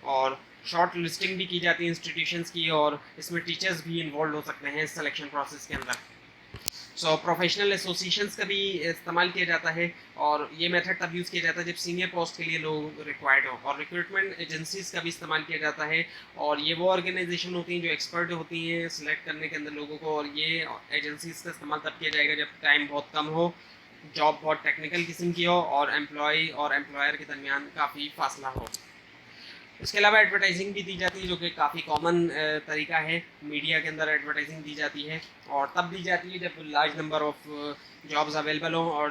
और शॉर्ट लिस्टिंग भी की जाती है इंस्टीट्यूशंस की, और इसमें टीचर्स भी इन्वॉल्व हो सकते हैं इस सिलेक्शन प्रोसेस के अंदर। सो प्रोफेशनल एसोसिएशंस का भी इस्तेमाल किया जाता है, और ये मेथड तब यूज़ किया जाता है जब सीनियर पोस्ट के लिए लोग रिक्वायर्ड हो, और रिक्रूटमेंट एजेंसीज का भी इस्तेमाल किया जाता है। और ये वो ऑर्गेनाइजेशन होती हैं जो एक्सपर्ट होती हैं सिलेक्ट करने के अंदर लोगों को, और ये एजेंसीज का इस्तेमाल तब किया जाएगा जब टाइम बहुत कम हो, जॉब बहुत टेक्निकल किस्म की हो, और एम्प्लॉय और एम्प्लॉयर के दरमियान काफ़ी फासला हो। इसके अलावा एडवर्टाइजिंग भी दी जाती है, जो कि काफ़ी कॉमन तरीका है। मीडिया के अंदर एडवर्टाइजिंग दी जाती है, और तब दी जाती है जब large number of jobs available हों। और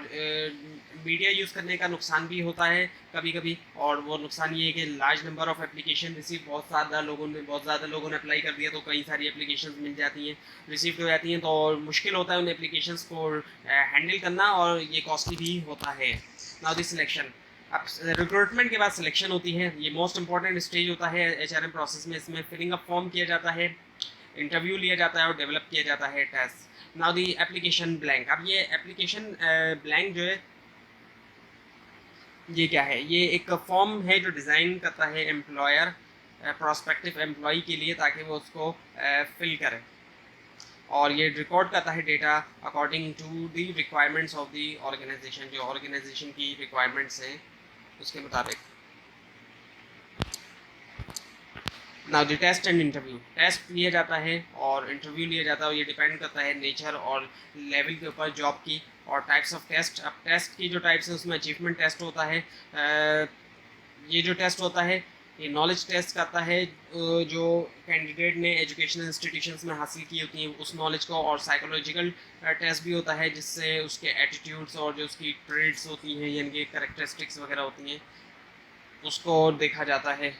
मीडिया यूज़ करने का नुकसान भी होता है कभी कभी, और वो नुकसान ये है कि large number of application receive, बहुत ज़्यादा लोगों ने अप्लाई कर दिया, तो कई सारी एप्लीकेशन मिल जाती हैं, रिसीव हो जाती हैं, तो मुश्किल होता है उन एप्लीकेशंस को हैंडल करना, और ये कॉस्टली भी होता है। Now the selection. अब रिक्रूटमेंट के बाद सिलेक्शन होती है, ये मोस्ट इंपॉर्टेंट स्टेज होता है एचआरएम प्रोसेस में। इसमें फिलिंग अप फॉर्म किया जाता है, इंटरव्यू लिया जाता है, और डेवलप किया जाता है test. Now the application blank. अब ये एप्लीकेशन ब्लैंक जो है, ये क्या है? ये एक फॉर्म है जो डिज़ाइन करता है एम्प्लॉयर प्रोस्पेक्टिव एम्प्लॉय के लिए, ताकि वो उसको फिल करे, और ये रिकॉर्ड करता है data according to the requirements of the organization, जो ऑर्गेनाइजेशन की रिक्वायरमेंट्स हैं उसके मुताबिक। Now the test and interview. Test लिया जाता है और इंटरव्यू लिया जाता है, और ये डिपेंड करता है नेचर और लेवल के ऊपर जॉब की, और टाइप्स ऑफ टेस्ट। अब टेस्ट की जो टाइप्स हैं उसमें अचीवमेंट टेस्ट होता है। ये जो टेस्ट होता है ये नॉलेज टेस्ट करता है, जो कैंडिडेट ने एजुकेशनल इंस्टीट्यूशंस में हासिल की होती हैं उस नॉलेज को। और साइकोलॉजिकल टेस्ट भी होता है, जिससे उसके एटीट्यूड्स और जो उसकी ट्रेड्स होती हैं, यानी कि कैरेक्टरिस्टिक्स वगैरह होती हैं, उसको देखा जाता है,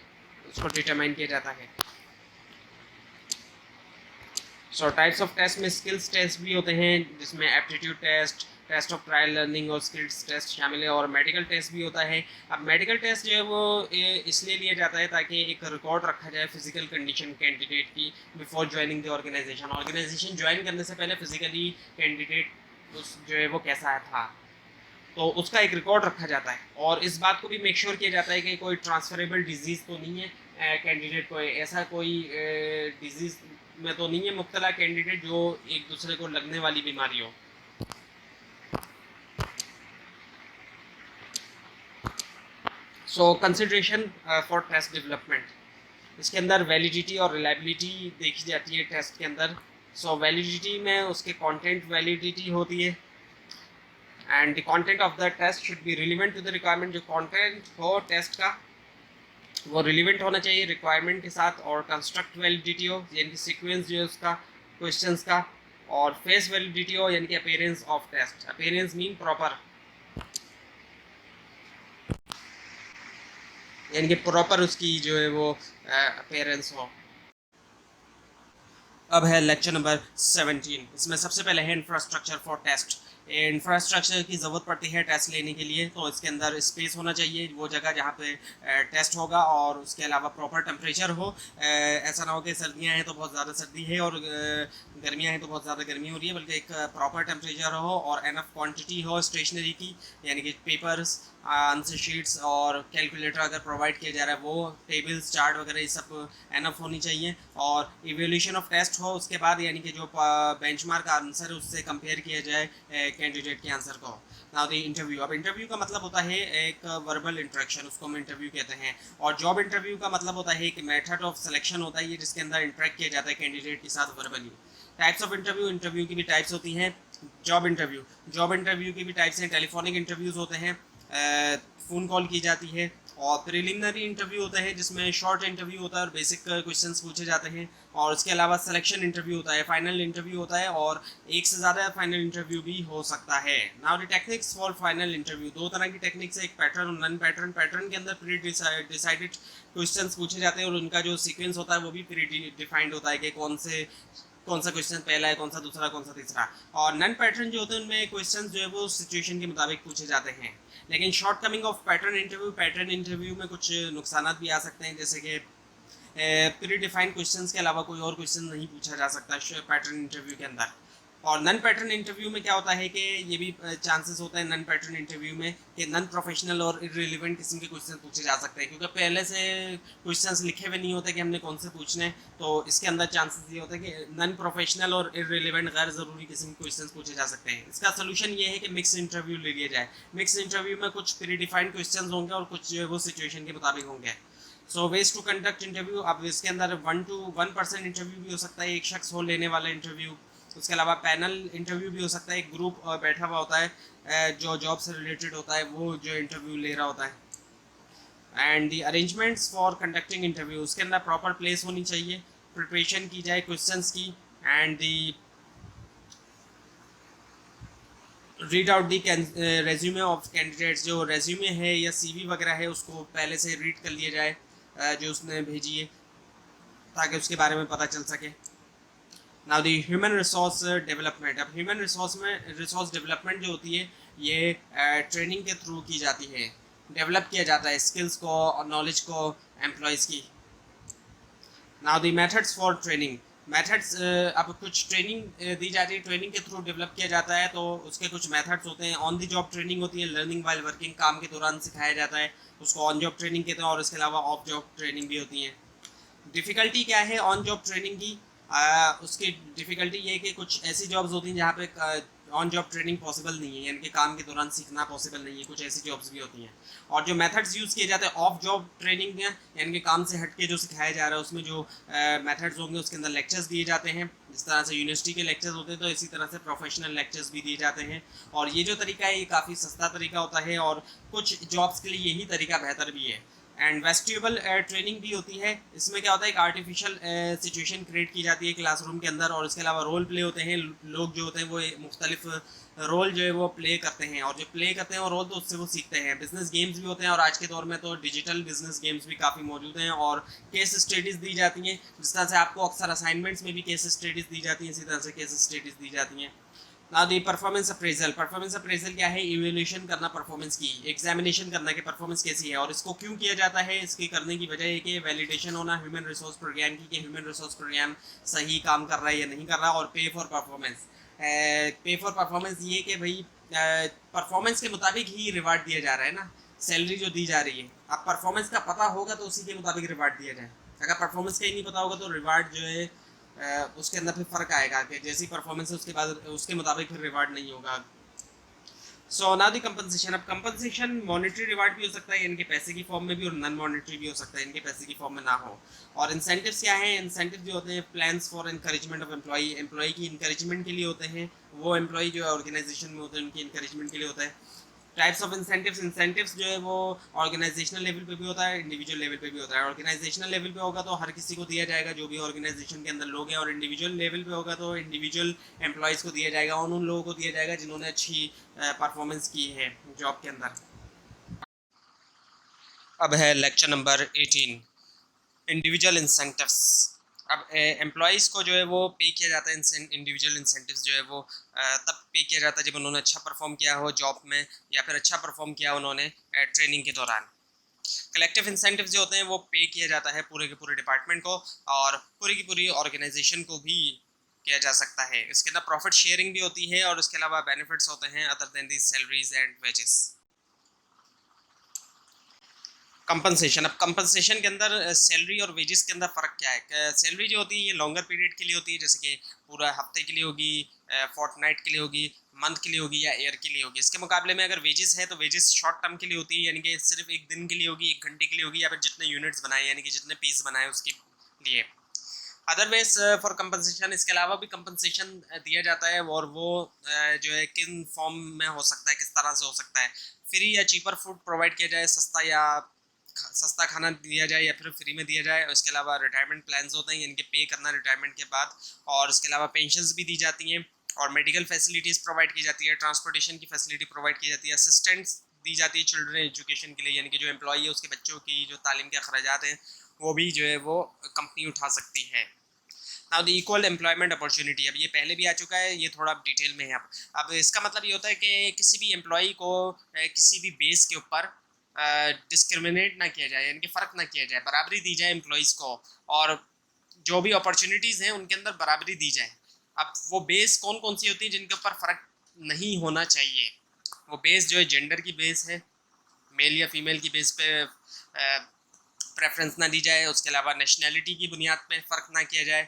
उसको डिटरमाइन किया जाता है। सो टाइप्स ऑफ टेस्ट में स्किल्स टेस्ट भी होते हैं, जिसमें aptitude test, test of trial learning और स्किल्स टेस्ट शामिल है, और मेडिकल टेस्ट भी होता है। अब मेडिकल टेस्ट जो है वो इसलिए लिया जाता है ताकि एक रिकॉर्ड रखा जाए फिजिकल कंडीशन कैंडिडेट की before joining the organization. Organization join करने से पहले फिजिकली कैंडिडेट उस जो है वो कैसा था, तो उसका एक रिकॉर्ड रखा जाता है। और इस बात को भी मेक श्योर किया जाता है कि कोई ट्रांसफरेबल डिजीज़ तो नहीं है कैंडिडेट को, ऐसा कोई डिजीज़ में तो नहीं है मुब्तला कैंडिडेट जो एक दूसरे को लगने वाली बीमारी हो। सो कंसिडरेशन फॉर टेस्ट डेवलपमेंट, इसके अंदर वैलिडिटी और रिलायबिलिटी देखी जाती है टेस्ट के अंदर। सो वैलिडिटी में उसके कंटेंट वैलिडिटी होती है, and the content of the test should be relevant to the requirement. जो कंटेंट हो टेस्ट का वो रिलेवेंट होना चाहिए रिक्वायरमेंट के साथ, और कंस्ट्रक्ट वैलिडिटी हो, यानी कि सीक्वेंस जो है उसका क्वेश्चंस का, और फेस वैलिडिटी हो, यानी कि appearance of test. Appearance mean proper, यानी कि प्रॉपर उसकी जो है वो अपीयरेंस हो। अब है लेक्चर नंबर 17। इसमें सबसे पहले है इंफ्रास्ट्रक्चर फॉर टेस्ट। इंफ्रास्ट्रक्चर की ज़रूरत पड़ती है टेस्ट लेने के लिए, तो इसके अंदर स्पेस होना चाहिए, वो जगह जहाँ पे टेस्ट होगा, और उसके अलावा प्रॉपर टेम्परेचर हो। ऐसा ना हो कि सर्दियाँ हैं तो बहुत ज़्यादा सर्दी है और गर्मियाँ हैं तो बहुत ज़्यादा गर्मी हो रही है, बल्कि एक प्रॉपर टेम्परेचर हो और एनफ क्वांटिटी हो स्टेशनरी की, यानी कि पेपर्स, आंसर शीट्स और कैलकुलेटर अगर प्रोवाइड किया जा रहा है, वो टेबल्स, चार्ट वगैरह ये सब एनफ होनी चाहिए। और इवेल्यूशन ऑफ टेस्ट हो उसके बाद, यानी कि जो बेंचमार्क आंसर है उससे कंपेयर किया जाए कैंडिडेट के आंसर को। Now the interview. अब इंटरव्यू का मतलब होता है एक वर्बल इंटरेक्शन, उसको हम इंटरव्यू कहते हैं। और जॉब इंटरव्यू का मतलब होता है एक मेथड ऑफ सिलेक्शन होता है, ये जिसके अंदर इंटरेक्ट किया जाता है कैंडिडेट के साथ verbally. Types of interview. Interview की भी टाइप्स होती हैं। Job interview. जॉब इंटरव्यू की भी टाइप्स हैं। टेलीफोनिक इंटरव्यूज़ होते हैं, फ़ोन कॉल की जाती है। और प्रिलिमिनरी इंटरव्यू होता है जिसमें शॉर्ट इंटरव्यू होता है और बेसिक क्वेश्चंस पूछे जाते हैं। और उसके अलावा सिलेक्शन इंटरव्यू होता है, फाइनल इंटरव्यू होता है, और एक से ज़्यादा फाइनल इंटरव्यू भी हो सकता है। Now the techniques for final interview. दो तरह की टेक्निक्स है, एक पैटर्न और नन पैटर्न। पैटर्न के अंदर प्री डिसाइडेड क्वेश्चंस पूछे जाते हैं और उनका जो सीक्वेंस होता है वो भी प्री डिफाइंड होता है कि कौन सा क्वेश्चन पहला है, कौन सा दूसरा, कौन सा तीसरा। और नन पैटर्न जो होते हैं उनमें क्वेश्चंस जो है वो सिचुएशन के मुताबिक पूछे जाते हैं। लेकिन short coming of pattern interview में कुछ नुकसान भी आ सकते हैं, जैसे कि प्री डिफाइंड क्वेश्चंस के अलावा कोई और क्वेश्चन नहीं पूछा जा सकता पैटर्न इंटरव्यू के अंदर। और नन पैटर्न इंटरव्यू में क्या होता है कि ये भी चांसेस होता है नन पैटर्न इंटरव्यू में कि नन प्रोफेशनल और इररिलेवेंट किस्म के क्वेश्चन पूछे जा सकते हैं, क्योंकि पहले से क्वेश्चंस लिखे हुए नहीं होते कि हमने कौन से पूछने हैं। तो इसके अंदर चांसेस ये होता है कि नन प्रोफेशनल और इररिलेवेंट गैर ज़रूरी किस्म के क्वेश्चन पूछे जा सकते हैं। इसका सोल्यूशन ये है कि मिक्स इंटरव्यू ले लिया जाए। मिक्स इंटरव्यू में कुछ प्री डिफाइंड क्वेश्चन होंगे और कुछ जो है वो सिचुएशन के मुताबिक होंगे। सो वेज टू कंडक्ट इंटरव्यू। अब इसके अंदर 1% इंटरव्यू भी हो सकता है, एक शख्स हो लेने वाला इंटरव्यू। उसके अलावा पैनल इंटरव्यू भी हो सकता है, एक ग्रुप बैठा हुआ होता है जो जॉब से रिलेटेड होता है, वो जो इंटरव्यू ले रहा होता है। And the arrangements for conducting interview. उसके अंदर प्रॉपर प्लेस होनी चाहिए, प्रिपरेशन की जाए क्वेश्चंस की, and the read out the resume of candidates. जो रेज्यूमे है या सीवी वगैरह है उसको पहले से रीड कर लिया जाए जो उसने भेजी है, ताकि उसके बारे में पता चल सके। Now the human resource development. अब ह्यूमन रिसोर्स डेवलपमेंट जो होती है ये ट्रेनिंग के थ्रू की जाती है, डेवलप किया जाता है स्किल्स को और नॉलेज को एम्प्लॉयज़ की। Now the methods for training. Methods, अब कुछ ट्रेनिंग दी जाती है, ट्रेनिंग के थ्रू डेवलप किया जाता है, तो उसके कुछ मेथड्स होते हैं। ऑन दी जॉब ट्रेनिंग होती है, लर्निंग वाइल वर्किंग, काम के दौरान सिखाया जाता है, उसको ऑन जॉब ट्रेनिंग कहते हैं। और इसके अलावा ऑफ जॉब ट्रेनिंग भी होती है। डिफ़िकल्टी क्या है ऑन जॉब ट्रेनिंग की? उसकी डिफ़िकल्टी ये है कि कुछ ऐसी जॉब्स होती हैं जहाँ पे ऑन जॉब ट्रेनिंग पॉसिबल नहीं है, यानी कि काम के दौरान सीखना पॉसिबल नहीं है, कुछ ऐसी जॉब्स भी होती हैं। और जो मेथड्स यूज़ किए जाते हैं ऑफ जॉब ट्रेनिंग में, यानी कि काम से हट के जो सिखाया जा रहा है, उसमें जो मेथड्स होंगे उसके अंदर लेक्चर्स दिए जाते हैं। जिस तरह से यूनिवर्सिटी के लेक्चर्स होते हैं तो इसी तरह से प्रोफेशनल लेक्चर्स भी दिए जाते हैं। और ये जो तरीका है ये काफ़ी सस्ता तरीका होता है और कुछ जॉब्स के लिए यही तरीका बेहतर भी है। एंड वेस्टिबल ट्रेनिंग भी होती है। इसमें क्या होता है, एक आर्टिफिशियल सिचुएशन क्रिएट की जाती है क्लासरूम के अंदर, और इसके अलावा रोल प्ले होते हैं। लोग जो होते हैं वो मुख्तलिफ रोल जो है वो प्ले करते हैं, और जो प्ले करते हैं वो रोल तो उससे वो सीखते हैं। बिजनेस गेम्स भी होते हैं, और आज के दौर में तो डिजिटल बिजनेस गेम्स भी काफ़ी मौजूद हैं। और केस स्टडीज़ दी जाती हैं, जिस तरह से आपको अक्सर असाइनमेंट्स में भी केस स्टडीज़ दी जाती हैं, इसी तरह से केस स्टडीज़ दी जाती हैं। Now the performance appraisal. Performance appraisal क्या है? इवेल्यूशन करना परफॉर्मेंस की, एग्जामिनेशन करना कि परफॉर्मेंस कैसी है। और इसको क्यों किया जाता है? इसके करने की वजह है कि वैलिडेशन होना ह्यूमन रिसोर्स प्रोग्राम की, कि ह्यूमन रिसोर्स प्रोग्राम सही काम कर रहा है या नहीं कर रहा। और पे फॉर परफॉर्मेंस। पे फॉर परफॉर्मेंस ये कि भाई परफॉर्मेंस के मुताबिक ही रिवार्ड दिया जा रहा है ना, सैलरी जो दी जा रही है। अब परफॉर्मेंस का पता होगा तो उसी के मुताबिक रिवार्ड दिया जाए। अगर परफॉर्मेंस का ही नहीं पता होगा तो रिवार्ड जो है उसके अंदर फिर फ़र्क आएगा कि जैसी परफॉर्मेंस है उसके बाद उसके मुताबिक फिर रिवार्ड नहीं होगा। सो ना दी कंपनसेशन। अब कंपनसेशन मॉनेटरी रिवार्ड भी हो सकता है, इनके पैसे की फॉर्म में भी, और नॉन मॉनेटरी भी हो सकता है, इनके पैसे की फॉर्म में ना हो। और इंसेंटिव्स क्या हैं? इंसेंटिव जो होते हैं plans for encouragement of employee की इंकरेजमेंट के लिए होते हैं। वो एम्प्लॉई जो है ऑर्गेनाइजेशन में होते हैं उनकी इंकरेजमेंट के लिए होता है। टाइप्स ऑफ इंसेंटिव्स जो है वो ऑर्गेनाइजेशनल लेवल पे भी होता है, इंडिविजुअल लेवल पे भी होता है। ऑर्गेनाइजेशनल लेवल पे होगा तो हर किसी को दिया जाएगा जो भी ऑर्गेनाइजेशन के अंदर लोग हैं, और इंडिविजुअल लेवल पे होगा तो इंडिविजुअल एम्प्लॉयज़ को दिया जाएगा, उन लोगों को दिया जाएगा जिन्होंने अच्छी परफॉर्मेंस की है जॉब के अंदर। अब है लेक्चर नंबर 18, इंडिविजुअल इंसेंटिव्स। अब एम्प्लॉयज़ को जो है वो पे किया जाता है, इंडिविजुअल इंसेंटिव्स जो है वो तब पे किया जाता है जब उन्होंने अच्छा परफॉर्म किया हो जॉब में, या फिर अच्छा परफॉर्म किया उन्होंने ट्रेनिंग के दौरान। कलेक्टिव इंसेंटिव जो होते हैं वो पे किया जाता है पूरे के पूरे डिपार्टमेंट को और पूरी की पूरी ऑर्गेनाइजेशन को भी किया जा सकता है। इसके अंदर प्रॉफिट शेयरिंग भी होती है और उसके अलावा बेनिफिट्स होते हैं other than the salaries and wages. Compensation, अब कंपनसेशन के अंदर सैलरी और वेजेस के अंदर फ़र्क क्या है? सैलरी जो होती है ये लॉन्गर पीरियड के लिए होती है, जैसे कि पूरा हफ्ते के लिए होगी, फोर्टनाइट के लिए होगी, मंथ के लिए होगी या ईयर के लिए होगी। इसके मुकाबले में अगर वेजेस है तो वेजेस शॉर्ट टर्म के लिए होती है, यानी कि सिर्फ एक दिन के लिए होगी, एक घंटे के लिए होगी, या फिर जितने यूनिट्स बनाए यानी कि जितने पीस बनाए उसके लिए। अदरवाइज फॉर कंपनसेशन, इसके अलावा भी कंपनसेशन दिया जाता है और वो जो है किन फॉर्म में हो सकता है, किस तरह से हो सकता है। फ्री या चीपर फूड प्रोवाइड किया जाए, सस्ता खाना दिया जाए या फिर फ्री में दिया जाए। उसके अलावा रिटायरमेंट प्लान्स होते हैं इनके पे करना रिटायरमेंट के बाद, और उसके अलावा पेंशन्स भी दी जाती हैं और मेडिकल फैसिलिटीज़ प्रोवाइड की जाती है, ट्रांसपोर्टेशन की फैसिलिटी प्रोवाइड की जाती है, असिस्टेंट्स दी जाती है चिल्ड्रन एजुकेशन के लिए, यानी कि जो एम्प्लॉई है उसके बच्चों की जो तालीम के अखराजात हैं वो भी जो है वो कंपनी उठा सकती है। Now the equal employment opportunity, अब ये पहले भी आ चुका है, ये थोड़ा डिटेल में है। अब इसका मतलब ये होता है कि किसी भी एम्प्लॉई को किसी भी बेस के ऊपर डिस्क्रिमिनेट ना किया जाए, यानी कि फ़र्क ना किया जाए, बराबरी दी जाए एम्प्लॉयज़ को, और जो भी अपॉर्चुनिटीज़ हैं उनके अंदर बराबरी दी जाए। अब वो बेस कौन कौन सी होती है जिनके ऊपर फ़र्क नहीं होना चाहिए? वो बेस जो है जेंडर की बेस है, मेल या फीमेल की बेस पे प्रेफरेंस ना दी जाए। उसके अलावा नेशनैलिटी की बुनियाद पे फ़र्क ना किया जाए,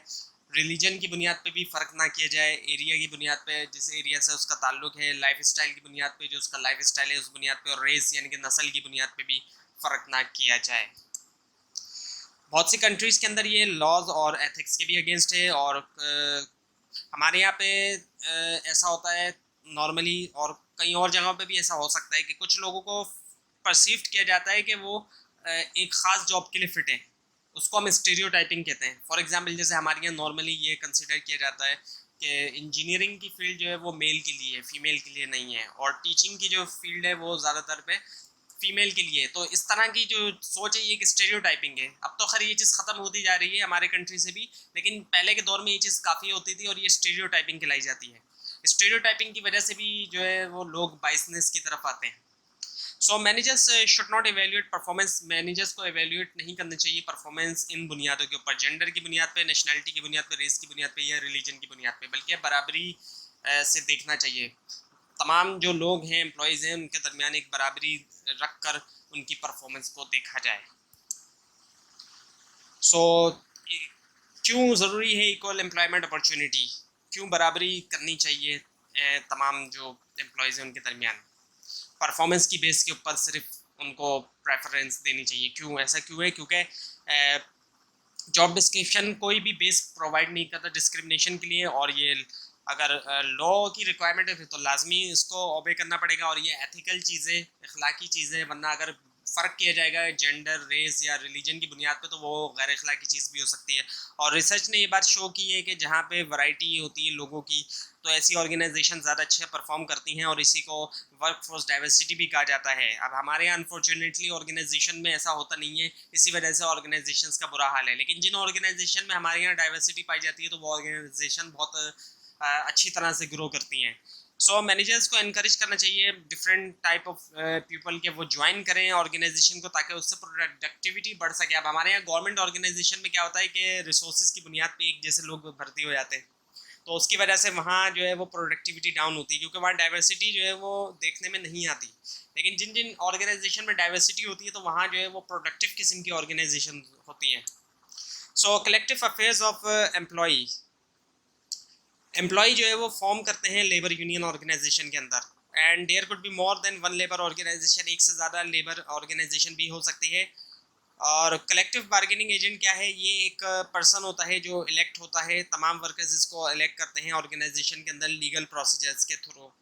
रिलीजन की बुनियाद पे भी फ़र्क ना किया जाए, एरिया की बुनियाद पे जिस एरिया से उसका ताल्लुक है, लाइफ स्टाइल की बुनियाद पे जो उसका लाइफ स्टाइल है उस बुनियाद पे, और रेस यानी कि नस्ल की बुनियाद पे भी फ़र्क ना किया जाए। बहुत सी कंट्रीज़ के अंदर ये लॉज और एथिक्स के भी अगेंस्ट है, और हमारे यहाँ पे ऐसा होता है नॉर्मली, और कई और जगहों पे भी ऐसा हो सकता है कि कुछ लोगों को परसीव्ड किया जाता है कि वो एक ख़ास जॉब के लिए फ़िट है, उसको हम स्टीरियोटाइपिंग कहते हैं। फॉर एग्जांपल जैसे हमारे यहाँ नॉर्मली ये कंसिडर किया जाता है कि इंजीनियरिंग की फील्ड जो है वो मेल के लिए है, फीमेल के लिए नहीं है, और टीचिंग की जो फील्ड है वो ज़्यादातर पे फीमेल के लिए। तो इस तरह की जो सोच है ये एक स्टेरियोटाइपिंग है। अब तो खैर ये चीज़ ख़त्म होती जा रही है हमारे कंट्री से भी, लेकिन पहले के दौर में ये चीज़ काफ़ी होती थी और ये स्टेरियोटाइपिंग कहलाई जाती है। स्टेरियोटाइपिंग की वजह से भी जो है वो लोग बाइसनेस की तरफ आते हैं। So managers should not evaluate performance, managers को एवेल्यूएट नहीं करना चाहिए परफॉर्मेंस इन बुनियादों के ऊपर, जेंडर की बुनियाद पे, नेशनैलिटी की बुनियाद पे, रेस की बुनियाद पे या रिलीजन की बुनियाद पे, बल्कि बराबरी से देखना चाहिए। तमाम जो लोग हैं एम्प्लॉयज़ हैं उनके दरमियान एक बराबरी रख कर उनकी परफॉर्मेंस को देखा जाए। सो क्यों ज़रूरी है इक्वल एम्प्लॉयमेंट अपॉर्चुनिटी, क्यों बराबरी करनी चाहिए तमाम जो एम्प्लॉयज़ हैं उनके दरमियान, परफॉर्मेंस की बेस के ऊपर सिर्फ उनको प्रेफरेंस देनी चाहिए? क्यों ऐसा क्यों है? क्योंकि जॉब डिस्क्रिप्शन कोई भी बेस प्रोवाइड नहीं करता डिस्क्रिमिनेशन के लिए, और ये अगर लॉ की रिक्वायरमेंट है फिर तो लाजमी इसको ओबे करना पड़ेगा, और ये एथिकल चीज़ें, अखलाकी चीज़ें, वरना अगर फ़र्क किया जाएगा जेंडर, रेस या रिलीजन की बुनियाद पे तो वो गैर अखलाकी चीज़ भी हो सकती है। और रिसर्च ने ये बात शो की है कि जहाँ पे वैरायटी होती है लोगों की तो ऐसी ऑर्गेनाइजेशन ज़्यादा अच्छे परफॉर्म करती हैं, और इसी को वर्क फोर्स डाइवर्सिटी भी कहा जाता है। अब हमारे यहाँ अनफॉर्चुनेटली ऑर्गेनाइजेशन में ऐसा होता नहीं है, इसी वजह से ऑर्गेनाइजेशंस का बुरा हाल है। लेकिन जिन ऑर्गेनाइजेशन में हमारे यहाँ डाइवर्सिटी पाई जाती है तो वो ऑर्गेनाइजेशन बहुत अच्छी तरह से ग्रो करती हैं। सो मैनेजर्स को इनकरेज करना चाहिए डिफरेंट टाइप ऑफ पीपल के वो ज्वाइन करें ऑर्गेनाइजेशन को, ताकि उससे प्रोडक्टिविटी बढ़ सके। अब हमारे यहाँ गवर्नमेंट ऑर्गेनाइजेशन में क्या होता है कि रिसोर्सेज की बुनियाद पे एक जैसे लोग भर्ती हो जाते हैं, तो उसकी वजह से वहाँ जो है वो प्रोडक्टिविटी डाउन होती है, क्योंकि वहाँ डाइवर्सिटी जो है वो देखने में नहीं आती। लेकिन जिन जिन ऑर्गेनाइजेशन में डाइवर्सिटी होती है तो वहाँ जो है वो प्रोडक्टिव किस्म की ऑर्गेनाइजेशन होती है। So collective affairs of employee, employ जो है वो फॉर्म करते हैं लेबर यूनियन ऑर्गेनाइजेशन के अंदर, and there could be more than one labour organization, एक से ज़्यादा लेबर ऑर्गेनाइजेशन भी हो सकती है। और कलेक्टिव बार्गेनिंग एजेंट क्या है? ये एक पर्सन होता है जो इलेक्ट होता है, तमाम वर्कर्स इसको इलेक्ट करते हैं ऑर्गेनाइजेशन के अंदर लीगल प्रोसीजर्स के through.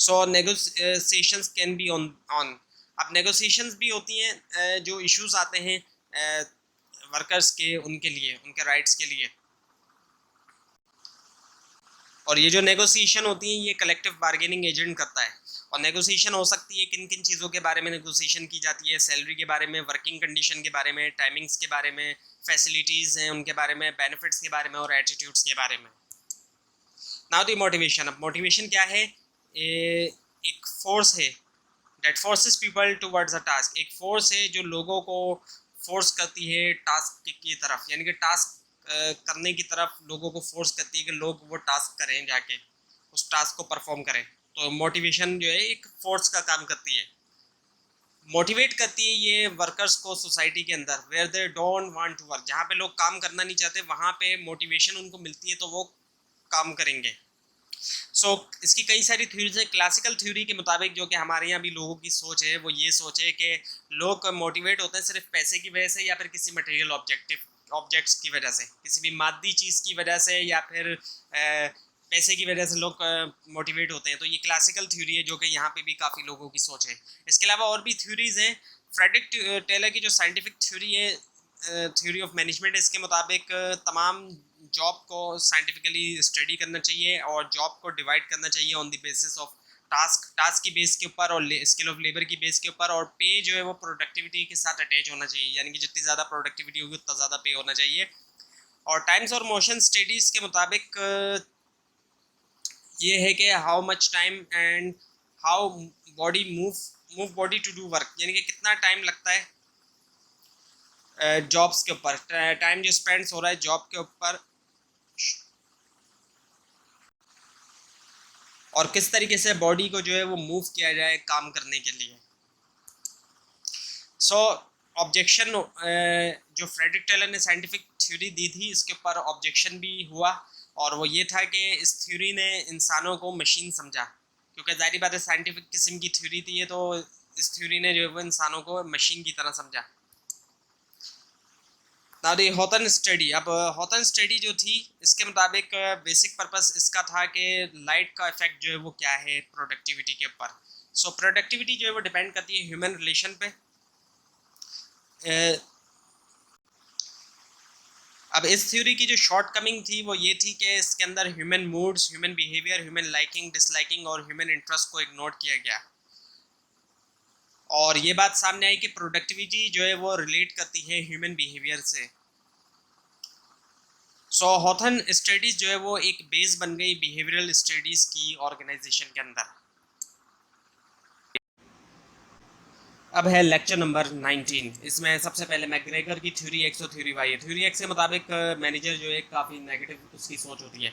So negotiations can be on, अब नेगोशिएशंस भी होती हैं जो इश्यूज आते हैं वर्कर्स के, उनके लिए, उनके राइट्स के लिए, और ये जो नेगोशिएशन होती है ये कलेक्टिव बार्गेनिंग एजेंट करता है। और नेगोशिएशन हो सकती है किन किन चीज़ों के बारे में नेगोशिएशन की जाती है, सैलरी के बारे में, वर्किंग कंडीशन के बारे में, टाइमिंग्स के बारे में, फैसिलिटीज़ हैं उनके बारे में, बेनिफिट्स के बारे में और एटीट्यूड्स के बारे में। Now the motivation. अब मोटिवेशन क्या है? एक फोर्स है that forces people towards a task. एक फोर्स है जो लोगों को फोर्स करती है टास्क की तरफ, यानी कि टास्क करने की तरफ लोगों को फोर्स करती है कि लोग वो टास्क करें, जाके उस टास्क को परफॉर्म करें। तो मोटिवेशन जो है एक फोर्स का काम करती है, मोटिवेट करती है ये वर्कर्स को सोसाइटी के अंदर, where they don't want to work, जहाँ पे लोग काम करना नहीं चाहते वहाँ पे मोटिवेशन उनको मिलती है तो वो काम करेंगे। इसकी कई सारी थ्योरीज है। क्लासिकल थ्योरी के मुताबिक जो कि हमारे यहाँ भी लोगों की सोच है वो ये सोच है कि लोग मोटिवेट होते हैं सिर्फ पैसे की वजह से या फिर किसी मटेरियल ऑब्जेक्ट्स की वजह से, किसी भी मादी चीज़ की वजह से या फिर पैसे की वजह से लोग मोटिवेट होते हैं। तो ये क्लासिकल थ्योरी है जो कि यहाँ पे भी काफ़ी लोगों की सोच है। इसके अलावा और भी थ्योरीज हैं। फ्रेडरिक टेलर की जो साइंटिफिक थ्योरी है, थ्योरी ऑफ मैनेजमेंट, इसके मुताबिक तमाम जॉब को साइंटिफिकली स्टडी करना चाहिए और जॉब को डिवाइड करना चाहिए on the basis of task की बेस के ऊपर और स्किल ऑफ लेबर की बेस के ऊपर, और पे जो है वो प्रोडक्टिविटी के साथ अटैच होना चाहिए, यानी कि जितनी ज़्यादा प्रोडक्टिविटी होगी उतना ज़्यादा पे होना चाहिए। और टाइम्स और मोशन स्टडीज़ के मुताबिक ये है कि how much time and how body move body to do work, यानी कि कितना टाइम लगता है जॉब्स के ऊपर, टाइम जो स्पेंड्स हो रहा है जॉब के ऊपर, और किस तरीके से बॉडी को जो है वो मूव किया जाए काम करने के लिए। ऑब्जेक्शन जो फ्रेडरिक टेलर ने साइंटिफिक थ्योरी दी थी इसके ऊपर ऑब्जेक्शन भी हुआ, और वो ये था कि इस थ्योरी ने इंसानों को मशीन समझा, क्योंकि जाहिर बात है साइंटिफिक किस्म की थ्योरी थी ये, तो इस थ्योरी ने जो है वो इंसानों को मशीन की तरह समझा। हॉथन स्टडी। अब हॉथन स्टडी जो थी इसके मुताबिक बेसिक पर्पस इसका था कि लाइट का इफेक्ट जो है वो क्या है प्रोडक्टिविटी के ऊपर। प्रोडक्टिविटी जो है वो डिपेंड करती है ह्यूमन रिलेशन पे। अब इस थ्योरी की जो शॉर्ट कमिंग थी वो ये थी कि इसके अंदर human moods, human behaviour, human liking disliking और ह्यूमन इंटरेस्ट को इग्नोर किया गया, और ये बात सामने आई कि प्रोडक्टिविटी जो है वो रिलेट करती है ह्यूमन बिहेवियर से। हॉथन स्टडीज जो है वो एक बेस बन गई बिहेवियरल स्टडीज की ऑर्गेनाइजेशन के अंदर। अब है लेक्चर नंबर 19। इसमें सबसे पहले मैकग्रेगर की थ्योरी एक्स और थ्योरी वाई है। थ्योरी एक्स के मुताबिक मैनेजर जो है काफ़ी नेगेटिव उसकी सोच होती है।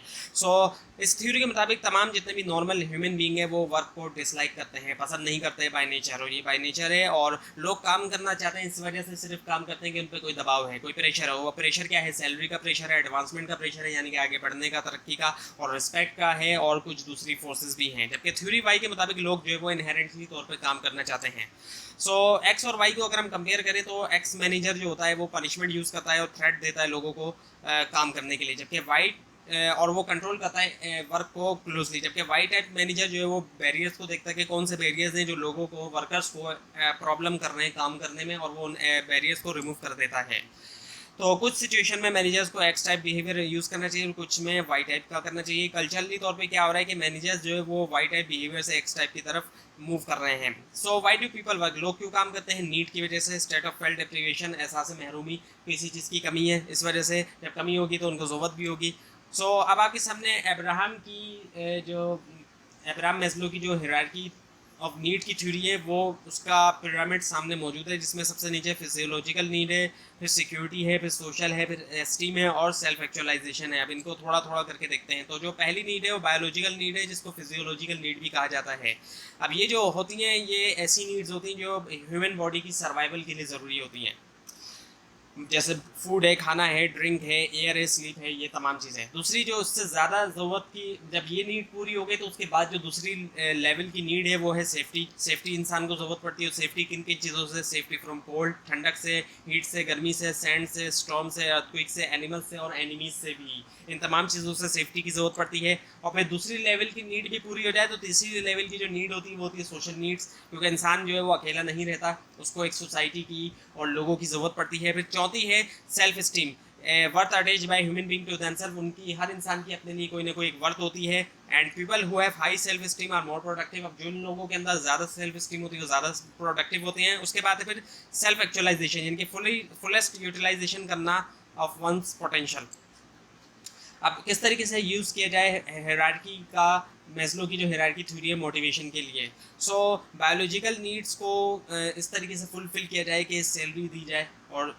इस थ्योरी के मुताबिक तमाम जितने भी नॉर्मल ह्यूमन बीइंग है वो वर्क को डिसलाइक करते हैं, पसंद नहीं करते हैं बाय नेचर, और ये बाय नेचर है, और लोग काम करना चाहते हैं इस वजह से सिर्फ काम करते हैं कि उन पर कोई दबाव है, कोई प्रेशर है। वो प्रेशर क्या है? सैलरी का प्रेशर है, एडवांसमेंट का प्रेशर है, यानी कि आगे बढ़ने का, तरक्की का और रिस्पेक्ट का है, और कुछ दूसरी फोर्सेज भी हैं। जबकि थ्योरी वाई के मुताबिक लोग जो है वो इनहेरेंटली तौर पर काम करना चाहते हैं। एक्स और वाई को अगर हम कंपेयर करें तो एक्स मैनेजर जो होता है वो पनिशमेंट यूज़ करता है और थ्रेट देता है लोगों को काम करने के लिए, जबकि वाई और वो कंट्रोल करता है वर्क को क्लोजली, जबकि वाई टाइप मैनेजर जो है वो बैरियर्स को देखता है कि कौन से बैरियर्स हैं जो लोगों को, वर्कर्स को प्रॉब्लम कर रहे हैं काम करने में, और वो उन बैरियर्स को रिमूव कर देता है। तो कुछ सिचुएशन में मैनेजर्स को एक्स टाइप बिहेवियर यूज़ करना चाहिए और कुछ में वाई टाइप का करना चाहिए। कल्चरली तौर पे क्या हो रहा है कि मैनेजर्स जो है वो वाई टाइप बिहेवियर से एक्स टाइप की तरफ मूव कर रहे हैं। Why do people work? लोग क्यों काम करते हैं? नीड की वजह से, स्टेट ऑफ फेल्ट डेप्रिवेशन, एहसास महरूमी, किसी चीज़ की कमी है इस वजह से, जब कमी होगी तो उनको ज़रूरत भी होगी। अब आपके सामने अब्राहम मैस्लो की जो हायरार्की ऑफ नीड की थ्योरी है वो उसका पिरामिड सामने मौजूद है, जिसमें सबसे नीचे फिजियोलॉजिकल नीड है, फिर सिक्योरिटी है, फिर सोशल है, फिर एस्टीम है और सेल्फ एक्चुअलाइजेशन है। अब इनको थोड़ा थोड़ा करके देखते हैं। तो जो पहली नीड है वो बायोलॉजिकल नीड है, जिसको फिजियोलॉजिकल नीड भी कहा जाता है। अब ये जो होती हैं ये ऐसी नीड्स होती हैं जो ह्यूमन बॉडी की सर्वाइवल के लिए ज़रूरी होती हैं, जैसे फूड है, खाना है, ड्रिंक है, एयर है, स्लीप है, ये तमाम चीज़ें। दूसरी जो उससे ज़्यादा ज़रूरत की, जब ये नीड पूरी हो गई तो उसके बाद जो दूसरी लेवल की नीड है वो है सेफ्टी। सेफ्टी इंसान को ज़रूरत पड़ती है। सेफ्टी किन किन चीज़ों से? सेफ्टी फ्रॉम कोल्ड, ठंडक से, हीट से, गर्मी से, सैंड से, स्टॉर्म से, अर्थक्वेक से, एनिमल्स से और एनिमीज से भी, इन तमाम चीज़ों से सेफ्टी की ज़रूरत पड़ती है। और फिर दूसरी लेवल की नीड भी पूरी हो जाए तो तीसरी लेवल की जो नीड होती है वो होती है सोशल नीड्स, क्योंकि इंसान जो है वो अकेला नहीं रहता, उसको एक सोसाइटी की और लोगों की ज़रूरत पड़ती है। फिर चौथी है self esteem, worth attach by human being to themselves. उनकी, हर इंसान की अपने लिए कोई ना कोई एक वर्थ होती है, and people who have high self esteem are more productive. अब जिन लोगों के अंदर ज़्यादा सेल्फ स्टीम होती है वो ज़्यादा प्रोडक्टिव होते हैं। उसके बाद है फिर सेल्फ एक्चुअलाइजेशन, यानी कि फुलेस्ट यूटिलाइजेशन करना ऑफ वंस पोटेंशियल। अब किस तरीके से यूज़ किया जाए हायरार्की का, मैस्लो की जो हायरार्की थ्योरी है मोटिवेशन के लिए। सो बायोलॉजिकल नीड्स को इस तरीके से फुलफिल किया जाए कि सैलरी दी जाए और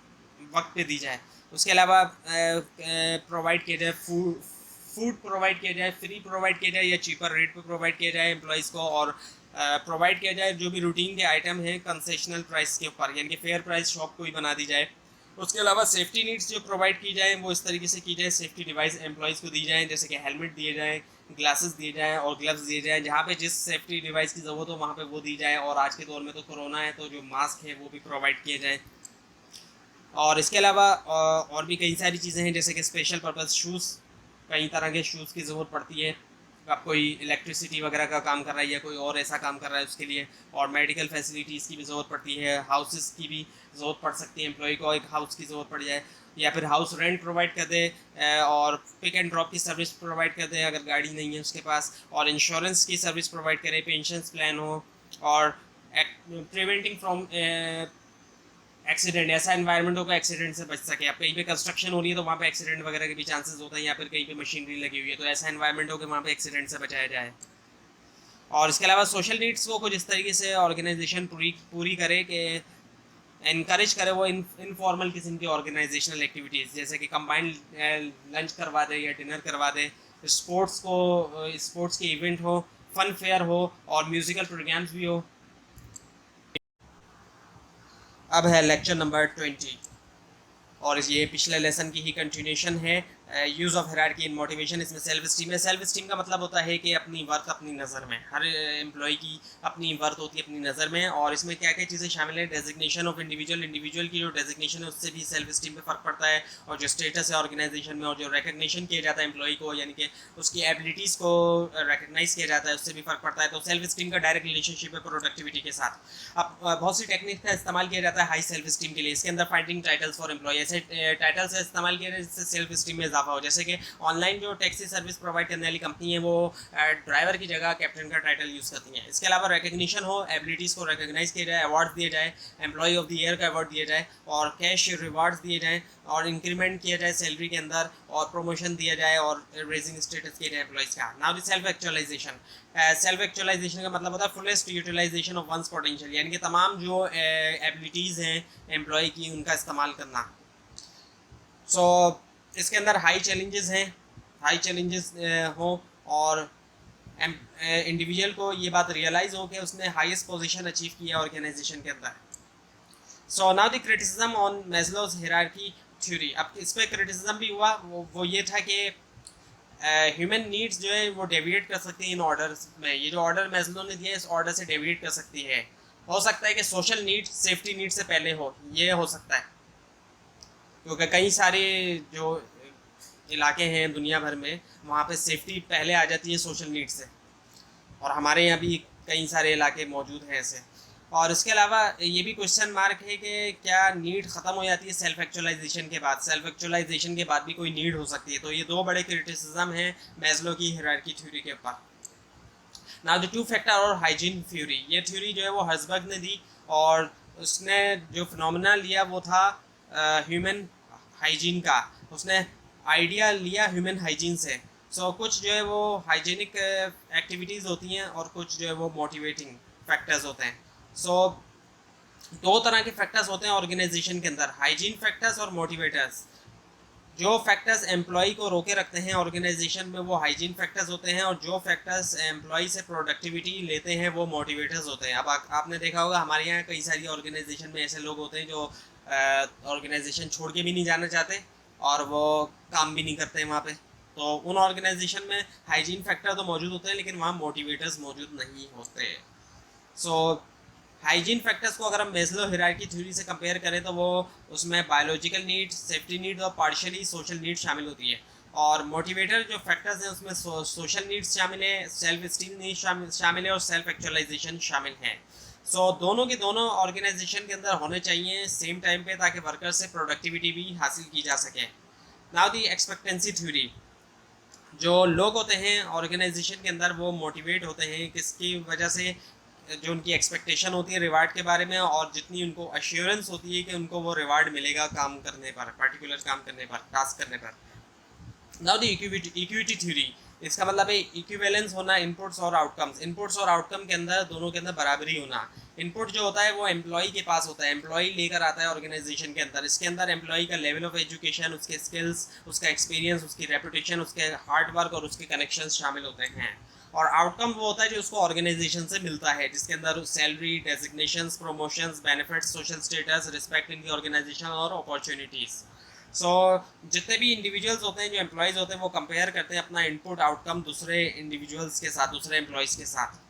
वक्त पे दी जाए। उसके अलावा प्रोवाइड किया जाए फूड प्रोवाइड किया जाए, फ्री प्रोवाइड किया जाए या चीपर रेट पे प्रोवाइड किया जाए एम्प्लॉयज़ को, और प्रोवाइड किया जाए जो भी रूटीन के आइटम हैं कंसेशनल प्राइस के ऊपर, यानी कि फेयर प्राइस शॉप को ही बना दी जाए। उसके अलावा सेफ्टी नीड्स जो प्रोवाइड की जाए वो इस तरीके से की जाए, सेफ्टी डिवाइस एम्प्लॉयज़ को दी जाए, जैसे कि हेलमेट दिए जाए, ग्लासेस दिए जाए और ग्लव्स दिए जाए। जहाँ पे जिस सेफ्टी डिवाइस की ज़रूरत हो वहाँ पे वो दी जाए। और आज के दौर में तो कोरोना है तो जो मास्क है वो भी प्रोवाइड किए जाए। और इसके अलावा और भी कई सारी चीज़ें हैं, जैसे कि स्पेशल पर्पज़ शूज़, कई तरह के शूज़ की ज़रूरत पड़ती है। अब कोई इलेक्ट्रिसिटी वगैरह का काम कर रहा है या कोई और ऐसा काम कर रहा है उसके लिए। और मेडिकल फैसिलिटीज़ की भी ज़रूरत पड़ती है, हाउसेस की भी ज़रूरत पड़ सकती है, एम्प्लॉय को एक हाउस की ज़रूरत पड़ जाए, या फिर हाउस रेंट प्रोवाइड कर दे, और पिक एंड ड्रॉप की सर्विस प्रोवाइड कर दे अगर गाड़ी नहीं है उसके पास, और इंश्योरेंस की सर्विस प्रोवाइड करे, पेंशन प्लान हो, और प्रिवेंटिंग फ्रॉम एक्सीडेंट, ऐसा एनवायरनमेंट हो कि एक्सीडेंट से बच सके। अब कहीं पे कंस्ट्रक्शन हो रही है तो वहाँ पे एक्सीडेंट वगैरह के भी चांसेस होते हैं, या फिर कहीं पे मशीनरी लगी हुई है तो ऐसा एनवायरनमेंट हो कि वहाँ पे एक्सीडेंट से बचाया जाए। और इसके अलावा सोशल नीड्स को कुछ इस तरीके से ऑर्गेनाइजेशन पूरी करे कि इनकरेज करे वो इनफॉर्मल किस्म की ऑर्गेनाइजेशनल एक्टिविटीज़, जैसे कि कंबाइंड लंच करवा दे या डिनर करवा दे, स्पोर्ट्स के इवेंट हो, फन फेयर हो और म्यूज़िकल प्रोग्राम्स भी हो। अब है लेक्चर नंबर 20 और ये पिछले लेसन की ही कंटिन्यूशन है, use of hierarchy in motivation. इसमें सेल्फ स्टीम है। सेल्फ स्टीम का मतलब होता है कि अपनी वर्थ अपनी नज़र में, हर एम्प्लॉय की अपनी वर्थ होती है अपनी नज़र में। और इसमें क्या क्या चीज़ें शामिल है, डेजिग्नेशन ऑफ इंडिविजुअल की जो डेजिग्नेशन है उससे भी सेल्फ स्टीम पे फ़र्क पड़ता है, और जो स्टेटस है ऑर्गेनाइजेशन में, और जो रिकग्निशन किया जाता है एम्प्लॉय को, यानी कि उसकी एबिलिटीज़ को रिकगनाइज किया जाता है, उससे भी फ़र्क पड़ता है। तो सेल्फ स्टीम का डायरेक्ट रिलेशनशिप है प्रोडक्टिविटी के साथ। अब बहुत सी टेक्निक का इस्तेमाल किया जाता है हाई सेल्फ स्टीम के लिए। इसके अंदर फाइंडिंग टाइटल्स फॉर एम्प्लॉय, ऐसे टाइटल से इस्तेमाल किया जाए जिससे सेल्फ स्टीम में इजाफा हो। जैसे कि ऑनलाइन जो टैक्सी सर्विस प्रोवाइड करने वाली कंपनी है वो ड्राइवर की जगह कैप्टन का टाइटल यूज़ करती है। इसके अलावा रिकग्निशन हो, एबिलिटीज़ को रिकग्नाइज किया जाए, अवार्ड दिए जाए, एम्प्लॉय ऑफ द ईयर का अवार्ड दिया जाए, और कैश रिवार्ड्स दिए जाएँ, और इंक्रीमेंट किया जाए सैलरी के अंदर, और प्रमोशन दिया जाए, और रेजिंग स्टेटस किया जाए एम्प्लॉयज़ का। Now the self actualization. Self actualization का मतलब होता है fullest utilization of one's potential, यानी कि तमाम जो एबिलिटीज़ हैं एम्प्लॉय की उनका इस्तेमाल करना। सो इसके अंदर हाई चैलेंजेस हैं, हाई चैलेंजेस हो, और इंडिविजुअल को ये बात रियलाइज़ हो कि उसने हाईएस्ट पोजीशन अचीव किया ऑर्गेनाइजेशन के अंदर। सो now the criticism on Maslow's hierarchy theory. अब इस पर क्रिटिसिज्म भी हुआ, वो ये था कि ह्यूमन नीड्स जो है वो डेविएट कर सकती हैं इन ऑर्डर्स में। ये जो ऑर्डर मैस्लो ने दिया है इस ऑर्डर से डेविएट कर सकती है। हो सकता है कि सोशल नीड्स सेफ्टी नीड से पहले हो, ये हो सकता है, क्योंकि कई सारे जो इलाके हैं दुनिया भर में वहाँ पे सेफ्टी पहले आ जाती है सोशल नीड से, और हमारे यहाँ भी कई सारे इलाके मौजूद हैं ऐसे। और इसके अलावा ये भी क्वेश्चन मार्क है कि क्या नीड ख़त्म हो जाती है सेल्फ एक्चुअलाइजेशन के बाद, सेल्फ एक्चुअलाइजेशन के बाद भी कोई नीड हो सकती है। तो ये दो बड़े क्रिटिसिज्म हैं मैस्लो की हायरार्की थ्योरी के ऊपर। नाउ द टू फैक्टर और हाइजीन थ्योरी, ये थ्योरी जो है वो हर्जबर्ग ने दी, और उसने जो फिनोमेना लिया वो था ह्यूमन हाइजीन का। उसने आइडिया लिया ह्यूमन हाइजीन से। सो कुछ जो है वो हाइजीनिक एक्टिविटीज़ होती हैं और कुछ जो है वो मोटिवेटिंग फैक्टर्स होते हैं। सो दो तरह के फैक्टर्स होते हैं ऑर्गेनाइजेशन के अंदर, हाइजीन फैक्टर्स और मोटिवेटर्स। जो फैक्टर्स एम्प्लॉय को रोके रखते हैं ऑर्गेनाइजेशन में वो हाइजीन फैक्टर्स होते हैं, और जो फैक्टर्स एम्प्लॉय से प्रोडक्टिविटी लेते हैं वो मोटिवेटर्स होते हैं। अब आपने देखा होगा हमारे यहाँ कई सारी ऑर्गेनाइजेशन में ऐसे लोग होते हैं जो ऑर्गेनाइजेशन छोड़ के भी नहीं जाना चाहते और वो काम भी नहीं करते वहाँ पे। तो उन ऑर्गेनाइजेशन में हाइजीन फैक्टर तो मौजूद होते हैं लेकिन वहाँ मोटिवेटर्स मौजूद नहीं होते। सो हाइजीन फैक्टर्स को अगर हम मैस्लो हायरार्की थ्योरी से कंपेयर करें तो वो उसमें बायोलॉजिकल नीड्स, सेफ्टी नीड्स और पार्शियली सोशल नीड्स शामिल होती है। और मोटिवेटर जो फैक्टर्स हैं उसमें सोशल नीड्स शामिल है, सेल्फ स्टीम नीड्स शामिल है, और सेल्फ एक्चुअलाइजेशन शामिल है। सो दोनों के दोनों ऑर्गेनाइजेशन के अंदर होने चाहिए सेम टाइम पे, ताकि वर्कर से प्रोडक्टिविटी भी हासिल की जा सके। Now the expectancy theory. जो लोग होते हैं ऑर्गेनाइजेशन के अंदर वो मोटिवेट होते हैं किसकी वजह से, जो उनकी एक्सपेक्टेशन होती है रिवार्ड के बारे में और जितनी उनको अश्योरेंस होती है कि उनको वो रिवार्ड मिलेगा काम करने पर, पर्टिकुलर काम करने पर, टास्क करने पर। नाउ द इक्विटी थ्योरी, इसका मतलब है इक्विवेलेंस होना इनपुट्स और आउटकम्स। इनपुट्स और आउटकम के अंदर दोनों के अंदर बराबरी होना। इनपुट जो होता है वो एम्प्लॉय के पास होता है, एम्प्लॉय लेकर आता है ऑर्गेनाइजेशन के अंदर। इसके अंदर एम्प्लॉय का लेवल ऑफ एजुकेशन, उसके स्किल्स, उसका एक्सपीरियंस, उसकी रेपुटेशन, उसके हार्ड वर्क और उसके कनेक्शंस शामिल होते हैं। और आउटकम वो होता है जो उसको ऑर्गेनाइजेशन से मिलता है, जिसके अंदर salary, designations, promotions, benefits, social status, respect in the organization और अपॉर्चुनिटीज़। सो जितने भी इंडिविजुअल्स होते हैं, जो एम्प्लॉयज़ होते हैं, वो कंपेयर करते हैं अपना इनपुट आउटकम दूसरे इंडिविजुअल्स के साथ, दूसरे एम्प्लॉयज़ के साथ।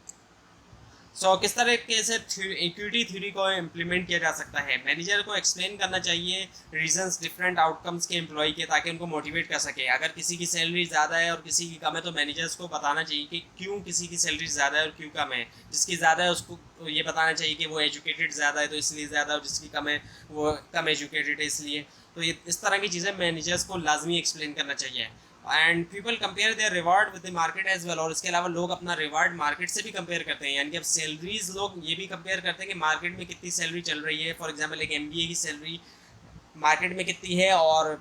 किस तरीके से इक्विटी थ्योरी को इम्प्लीमेंट किया जा सकता है? मैनेजर को एक्सप्लेन करना चाहिए रीजंस डिफरेंट आउटकम्स के एम्प्लॉय के, ताकि उनको मोटिवेट कर सके। अगर किसी की सैलरी ज़्यादा है और किसी की कम है तो मैनेजर्स को बताना चाहिए कि क्यों किसी की सैलरी ज़्यादा है और क्यों कम है। जिसकी ज़्यादा है उसको ये बताना चाहिए कि वो एजुकेटेड ज़्यादा है तो इसलिए ज़्यादा, और जिसकी कम है वो कम एजुकेटेड है इसलिए। तो ये इस तरह की चीज़ें मैनेजर्स को लाजमी एक्सप्लेन करना चाहिए। And people compare their reward with the market as well, और इसके अलावा लोग अपना रिवार्ड मार्केट से भी कंपेयर करते हैं। यानी कि अब सैलरीज लोग ये भी कंपेयर करते हैं कि मार्केट में कितनी सैलरी चल रही है। फॉर एग्जांपल एक एमबीए की सैलरी मार्केट में कितनी है और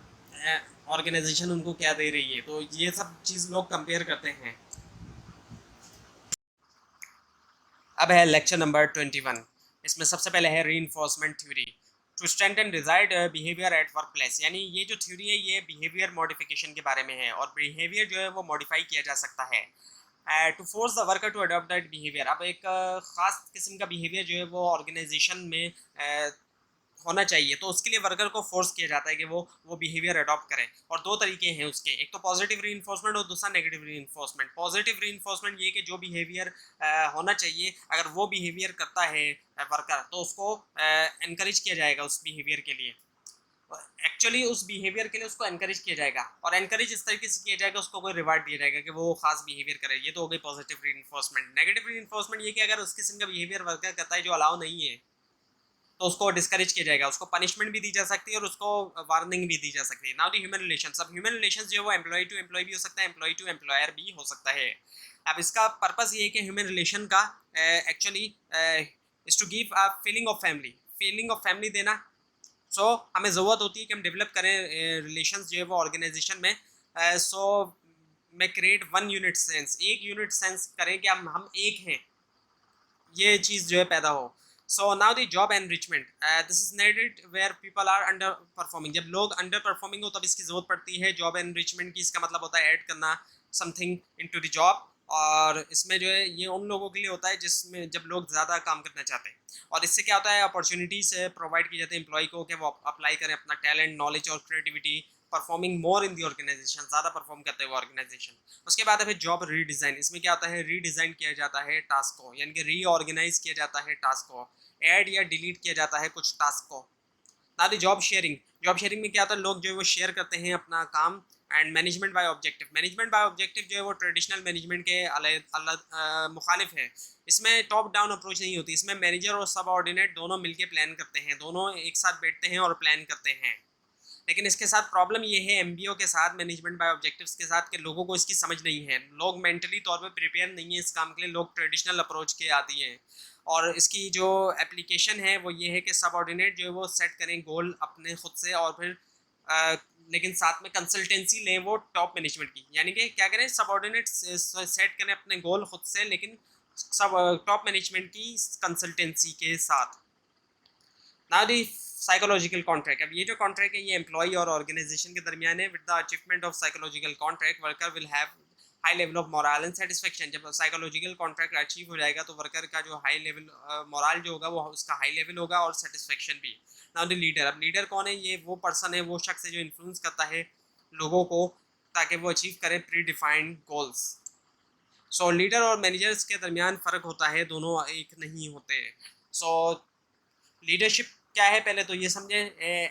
ऑर्गेनाइजेशन उनको क्या दे रही है, तो ये सब चीज़ लोग कंपेयर करते हैं। अब है लेक्चर नंबर 21। इसमें सबसे पहले है reinforcement theory to strengthen desired behaviour at workplace. यानी ये जो थ्योरी है ये बिहेवियर मॉडिफिकेशन के बारे में है, और बिहेवियर जो है वो मॉडिफाई किया जा सकता है to force the worker to adopt that behaviour. अब एक ख़ास किस्म का बिहेवियर जो है वो ऑर्गेनाइजेशन में होना चाहिए, तो उसके लिए वर्कर को फोर्स किया जाता है कि वो बिहेवियर अडॉप्ट करें। और दो तरीके हैं उसके, एक तो पॉजिटिव रीइंफोर्समेंट और दूसरा नेगेटिव रीइंफोर्समेंट। पॉजिटिव रीइंफोर्समेंट ये कि जो बिहेवियर होना चाहिए अगर वो बिहेवियर करता है वर्कर, तो उसको एनकरेज किया जाएगा उस बिहेवियर के लिए। एक्चुअली उस बिहेवियर के लिए उसको एनकरेज किया जाएगा, और एनकरेज इस तरीके से किया जाएगा उसको कोई रिवार्ड दिया जाएगा कि वो खास बिहेवियर करे। ये तो हो गई पॉजिटिव रीइंफोर्समेंट। नेगेटिव रीइंफोर्समेंट ये कि अगर उस किस्म का बिहेवियर वर्कर करता है जो अलाउ नहीं है, तो उसको डिस्करेज किया जाएगा, उसको पनिशमेंट भी दी जा सकती है और उसको वार्निंग भी दी जा सकती है। Now the human relations. अब ह्यूमन रिलेशंस जो है वो एम्प्लॉय टू एम्प्लॉय भी हो सकता है, एम्प्लॉय टू एम्प्लॉयर भी हो सकता है। अब इसका पर्पस ये है कि ह्यूमन रिलेशन का actually is to give a feeling of family, feeling of family देना। हमें ज़रूरत होती है कि हम डेवलप करें रिलेशंस जो है वो ऑर्गेनाइजेशन में। सो मैं क्रिएट वन यूनिट सेंस, एक यूनिट सेंस करें कि हम एक हैं, ये चीज़ जो है पैदा हो। So now the job enrichment, this is needed where people are underperforming. जब लोग अंडर परफॉर्मिंग हो तब इसकी ज़रूरत पड़ती है जॉब एनरिचमेंट की। इसका मतलब होता है ऐड करना समथिंग इनटू द जॉब, और इसमें जो है ये उन लोगों के लिए होता है जिसमें जब लोग ज़्यादा काम करना चाहते हैं। और इससे क्या होता है, अपॉर्चुनिटीज प्रोवाइड की जाती है एम्प्लॉय को कि वो अप्लाई करें अपना टैलेंट, नॉलेज और creativity, performing more in the organisation, ज़्यादा परफॉर्म करते हैं वो ऑर्गेनाइजेशन। उसके बाद है फिर जॉब रीडिज़ाइन। इसमें क्या होता है, रीडिज़ाइन किया जाता है टास्क को, यानी कि रीऑर्गेनाइज किया जाता है टास्क को, ऐड या डिलीट किया जाता है कुछ टास्क को। ना दी जॉब शेयरिंग। जॉब शेयरिंग में क्या होता है, लोग जो है वो शेयर करते हैं अपना काम। And management by objective. Management by objective जो है वो ट्रेडिशनल मैनेजमेंट के मुखालिफ है। इसमें टॉप डाउन अप्रोच नहीं होती, इसमें मैनेजर और सब ऑर्डिनेट दोनों मिलकर प्लान करते हैं, दोनों एक साथ बैठते हैं और प्लान करते हैं। लेकिन इसके साथ प्रॉब्लम ये है एमबीओ के साथ, मैनेजमेंट बाय ऑब्जेक्टिव्स के साथ, कि लोगों को इसकी समझ नहीं है, लोग मेंटली तौर पे प्रिपेयर नहीं है इस काम के लिए, लोग ट्रेडिशनल अप्रोच के आदी हैं। और इसकी जो एप्लीकेशन है वो ये है कि सबऑर्डिनेट जो है वो सेट करें गोल अपने खुद से, और फिर लेकिन साथ में कंसल्टेंसी लें वो टॉप मैनेजमेंट की। यानी कि क्या करें, सबऑर्डिनेट सेट करें अपने गोल खुद से, लेकिन सब टॉप मैनेजमेंट की कंसल्टेंसी के साथ। Now the psychological contract. अब ये जो कॉन्ट्रैक्ट है ये एम्प्लॉय और ऑर्गेनाइजेशन के दरमियान है। With the achievement of psychological contract worker will have high level of moral and satisfaction. जब साइकोलॉजिकल कॉन्ट्रैक्ट अचीव हो जाएगा तो वर्कर का जो हाई लेवल मोरल जो होगा वो उसका हाई लेवल होगा, और सेटिस्फेक्शन भी। Now the leader. अब लीडर कौन है, ये वो पर्सन है, वो शख्स है जो इन्फ्लुएंस करता है लोगों को ताकि वो अचीव करें प्री डिफाइंड गोल्स। लीडर और मैनेजर्स के दरमियान फ़र्क होता है, दोनों एक नहीं होते। सो लीडरशिप क्या है, पहले तो ये समझे,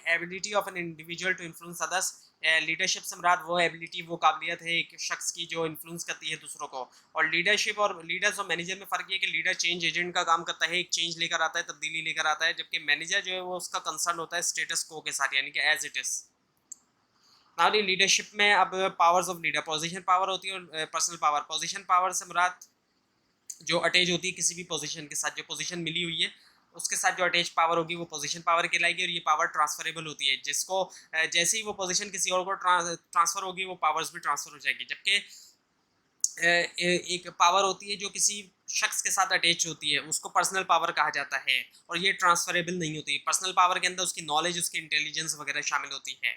ability of an individual to influence others. Leadership से मुराद वो एबिलिटी, वो काबिलियत है एक शख्स की जो इन्फ्लुएंस करती है दूसरों को। और लीडरशिप और लीडर्स और मैनेजर में फ़र्क ये कि लीडर चेंज एजेंट का काम करता है, एक चेंज लेकर आता है, तब्दीली लेकर आता है, जबकि मैनेजर जो है वो उसका कंसर्न होता है स्टेटस को के साथ, यानी कि as it is. Now leadership में अब powers of leader, position power होती है और पर्सनल पावर। पोजीशन पावर से मुराद जो अटैच होती है किसी भी पोजीशन के साथ, जो पोजीशन मिली हुई है उसके साथ जो अटैच पावर होगी वो पोजीशन पावर कहलाएगी, और ये पावर ट्रांसफरेबल होती है, जिसको जैसे ही वो पोजीशन किसी और को ट्रांसफर होगी वो पावर्स भी ट्रांसफर हो जाएगी। जबकि एक पावर होती है जो किसी शख्स के साथ अटैच होती है उसको पर्सनल पावर कहा जाता है, और ये ट्रांसफरेबल नहीं होती। पर्सनल पावर के अंदर उसकी नॉलेज, उसकी इंटेलिजेंस वगैरह शामिल होती है।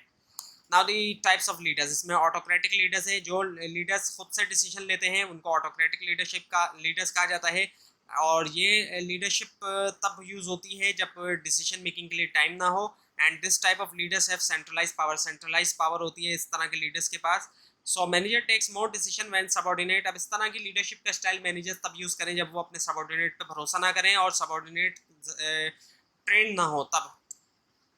Now the types of leaders, इसमें ऑटोक्रेटिक लीडर्स है, जो लीडर्स खुद से डिसीजन लेते हैं उनको ऑटोक्रेटिक लीडरशिप का लीडर्स कहा जाता है। और ये लीडरशिप तब यूज़ होती है जब डिसीजन मेकिंग के लिए टाइम ना हो। And this type of leaders have centralise power, centralise power होती है इस तरह के लीडर्स के पास। So manager takes more decision when subordinate, अब इस तरह की लीडरशिप का स्टाइल मैनेजर तब यूज़ करें जब वो अपने सबऑर्डिनेट पे भरोसा ना करें और सबऑर्डिनेट ट्रेंड ना हो तब।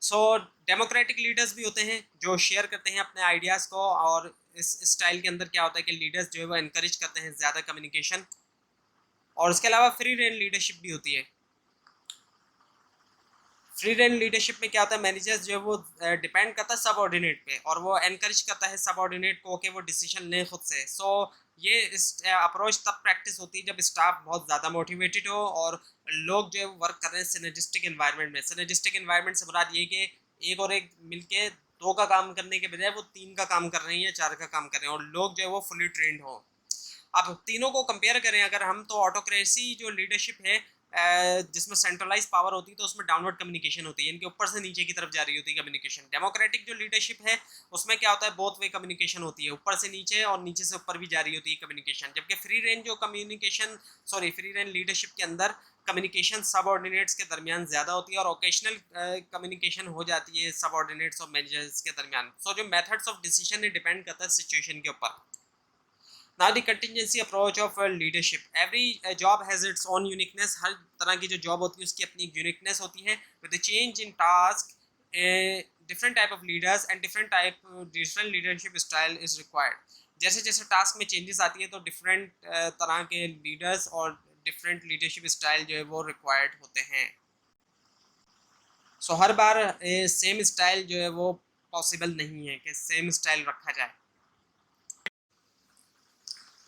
सो डेमोक्रेटिक लीडर्स भी होते हैं जो शेयर करते हैं अपने आइडियाज़ को, और इस स्टाइल के अंदर क्या होता है कि लीडर्स जो है वो इनकरेज करते हैं ज़्यादा कम्युनिकेशन। और इसके अलावा फ्री रेंज लीडरशिप भी होती है। फ्री रेंज लीडरशिप में क्या होता है, मैनेजर्स जो है वो डिपेंड करता है सबऑर्डिनेट पे, और वो एनकरेज करता है सबऑर्डिनेट को कि वो डिसीजन लें खुद से। सो ये इस अप्रोच तब प्रैक्टिस होती है जब स्टाफ बहुत ज़्यादा मोटिवेटेड हो और लोग जो है वर्क कर रहे हैं सिनर्जिस्टिक एनवायरनमेंट में। सिनर्जिस्टिक एनवायरनमेंट से मुराद ये कि एक और एक मिलके दो का काम करने के बजाय वो तीन का काम कर रहे हैं या चार का काम कर रहे हैं, और लोग जो है वो फुली ट्रेंड हो। अब तीनों को कंपेयर करें अगर हम, तो ऑटोक्रेसी जो लीडरशिप है जिसमें सेंट्रलाइज पावर होती है तो उसमें डाउनवर्ड कम्युनिकेशन होती है, इनके ऊपर से नीचे की तरफ जा रही होती है कम्युनिकेशन। डेमोक्रेटिक जो लीडरशिप है उसमें क्या होता है, बोथ वे कम्युनिकेशन होती है, ऊपर से नीचे और नीचे से ऊपर भी जा रही होती है कम्युनिकेशन। जबकि फ्री रेंज जो communication, sorry free range leadership के अंदर कम्युनिकेशन सबऑर्डिनेट्स के दरमियान ज़्यादा होती है और ओकेशनल कम्युनिकेशन हो जाती है सबऑर्डिनेट्स और मैनेजर्स के दरमियान। सो जो मेथड्स ऑफ डिसीजन डिपेंड करता है सिचुएशन के ऊपर। Now the contingency approach of leadership. Every job has its own uniqueness. हर तरह की जो जॉब होती है उसकी अपनी एक यूनिकनेस होती है. With the change in task, different type of leaders and different leadership style is required. जैसे जैसे टास्क में चेंजेस आती है तो डिफरेंट तरह के लीडर्स और डिफरेंट लीडरशिप स्टाइल जो है वो रिक्वायर्ड होते हैं। सो हर बार सेम स्टाइल जो है वो पॉसिबल नहीं है कि सेम स्टाइल रखा जाए।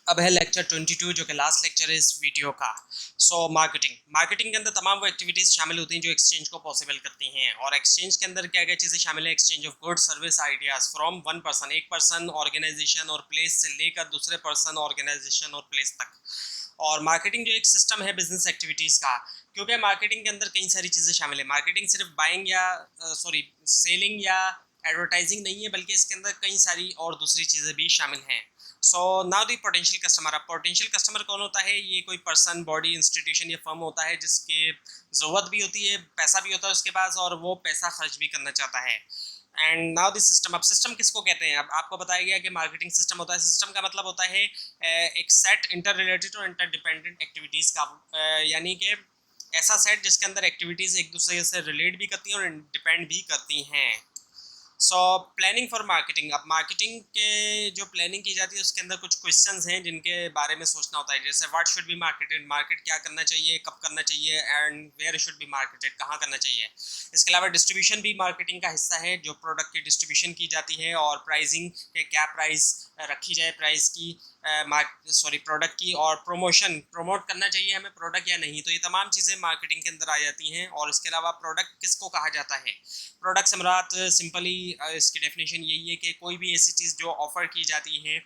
अब है लेक्चर 22 जो कि लास्ट लेक्चर है इस वीडियो का। सो मार्केटिंग के अंदर तमाम वो एक्टिविटीज़ शामिल होती हैं जो एक्सचेंज को पॉसिबल करती हैं। और एक्सचेंज के अंदर क्या क्या चीज़ें शामिल है, exchange of goods, service, ideas from one person, एक पर्सन, ऑर्गेनाइजेशन और प्लेस से लेकर दूसरे पर्सन, ऑर्गेनाइजेशन और प्लेस तक। और मार्केटिंग जो एक सिस्टम है बिजनेस एक्टिविटीज़ का, क्योंकि मार्केटिंग के अंदर कई सारी चीज़ें शामिल है। मार्केटिंग सिर्फ बाइंग या सेलिंग या एडवर्टाइजिंग नहीं है, बल्कि इसके अंदर कई सारी और दूसरी चीज़ें भी शामिल हैं। So now the potential customer. अब पोटेंशियल कस्टमर कौन होता है, ये कोई पर्सन, बॉडी, इंस्टीट्यूशन या फर्म होता है जिसके ज़रूरत भी होती है, पैसा भी होता है उसके पास और वो पैसा खर्च भी करना चाहता है। And now this system. अब सिस्टम किसको कहते हैं, अब आपको बताया गया कि मार्केटिंग सिस्टम होता है। सिस्टम का मतलब होता है एक सेट इंटर रिलेटेड और इंटर डिपेंडेंट एक्टिविटीज़ का, यानी कि ऐसा सेट जिसके अंदर एक्टिविटीज़ एक दूसरे से रिलेट भी करती हैं और डिपेंड भी करती हैं। So planning for marketing. अब मार्केटिंग के जो प्लानिंग की जाती है उसके अंदर कुछ क्वेश्चंस हैं जिनके बारे में सोचना होता है, जैसे what should be marketed, market क्या करना चाहिए, कब करना चाहिए, and where should be marketed, कहाँ करना चाहिए। इसके अलावा डिस्ट्रीब्यूशन भी मार्केटिंग का हिस्सा है, जो प्रोडक्ट की डिस्ट्रीब्यूशन की जाती है और प्राइसिंग के क्या प्राइस रखी जाए, प्राइस की प्रोडक्ट की, और प्रमोट करना चाहिए हमें प्रोडक्ट या नहीं। तो ये तमाम चीज़ें मार्केटिंग के अंदर आ जाती हैं। और इसके अलावा प्रोडक्ट किसको कहा जाता है, प्रोडक्ट से मुराद सिंपली इसकी डेफिनेशन यही है कि कोई भी ऐसी चीज़ जो ऑफ़र की जाती है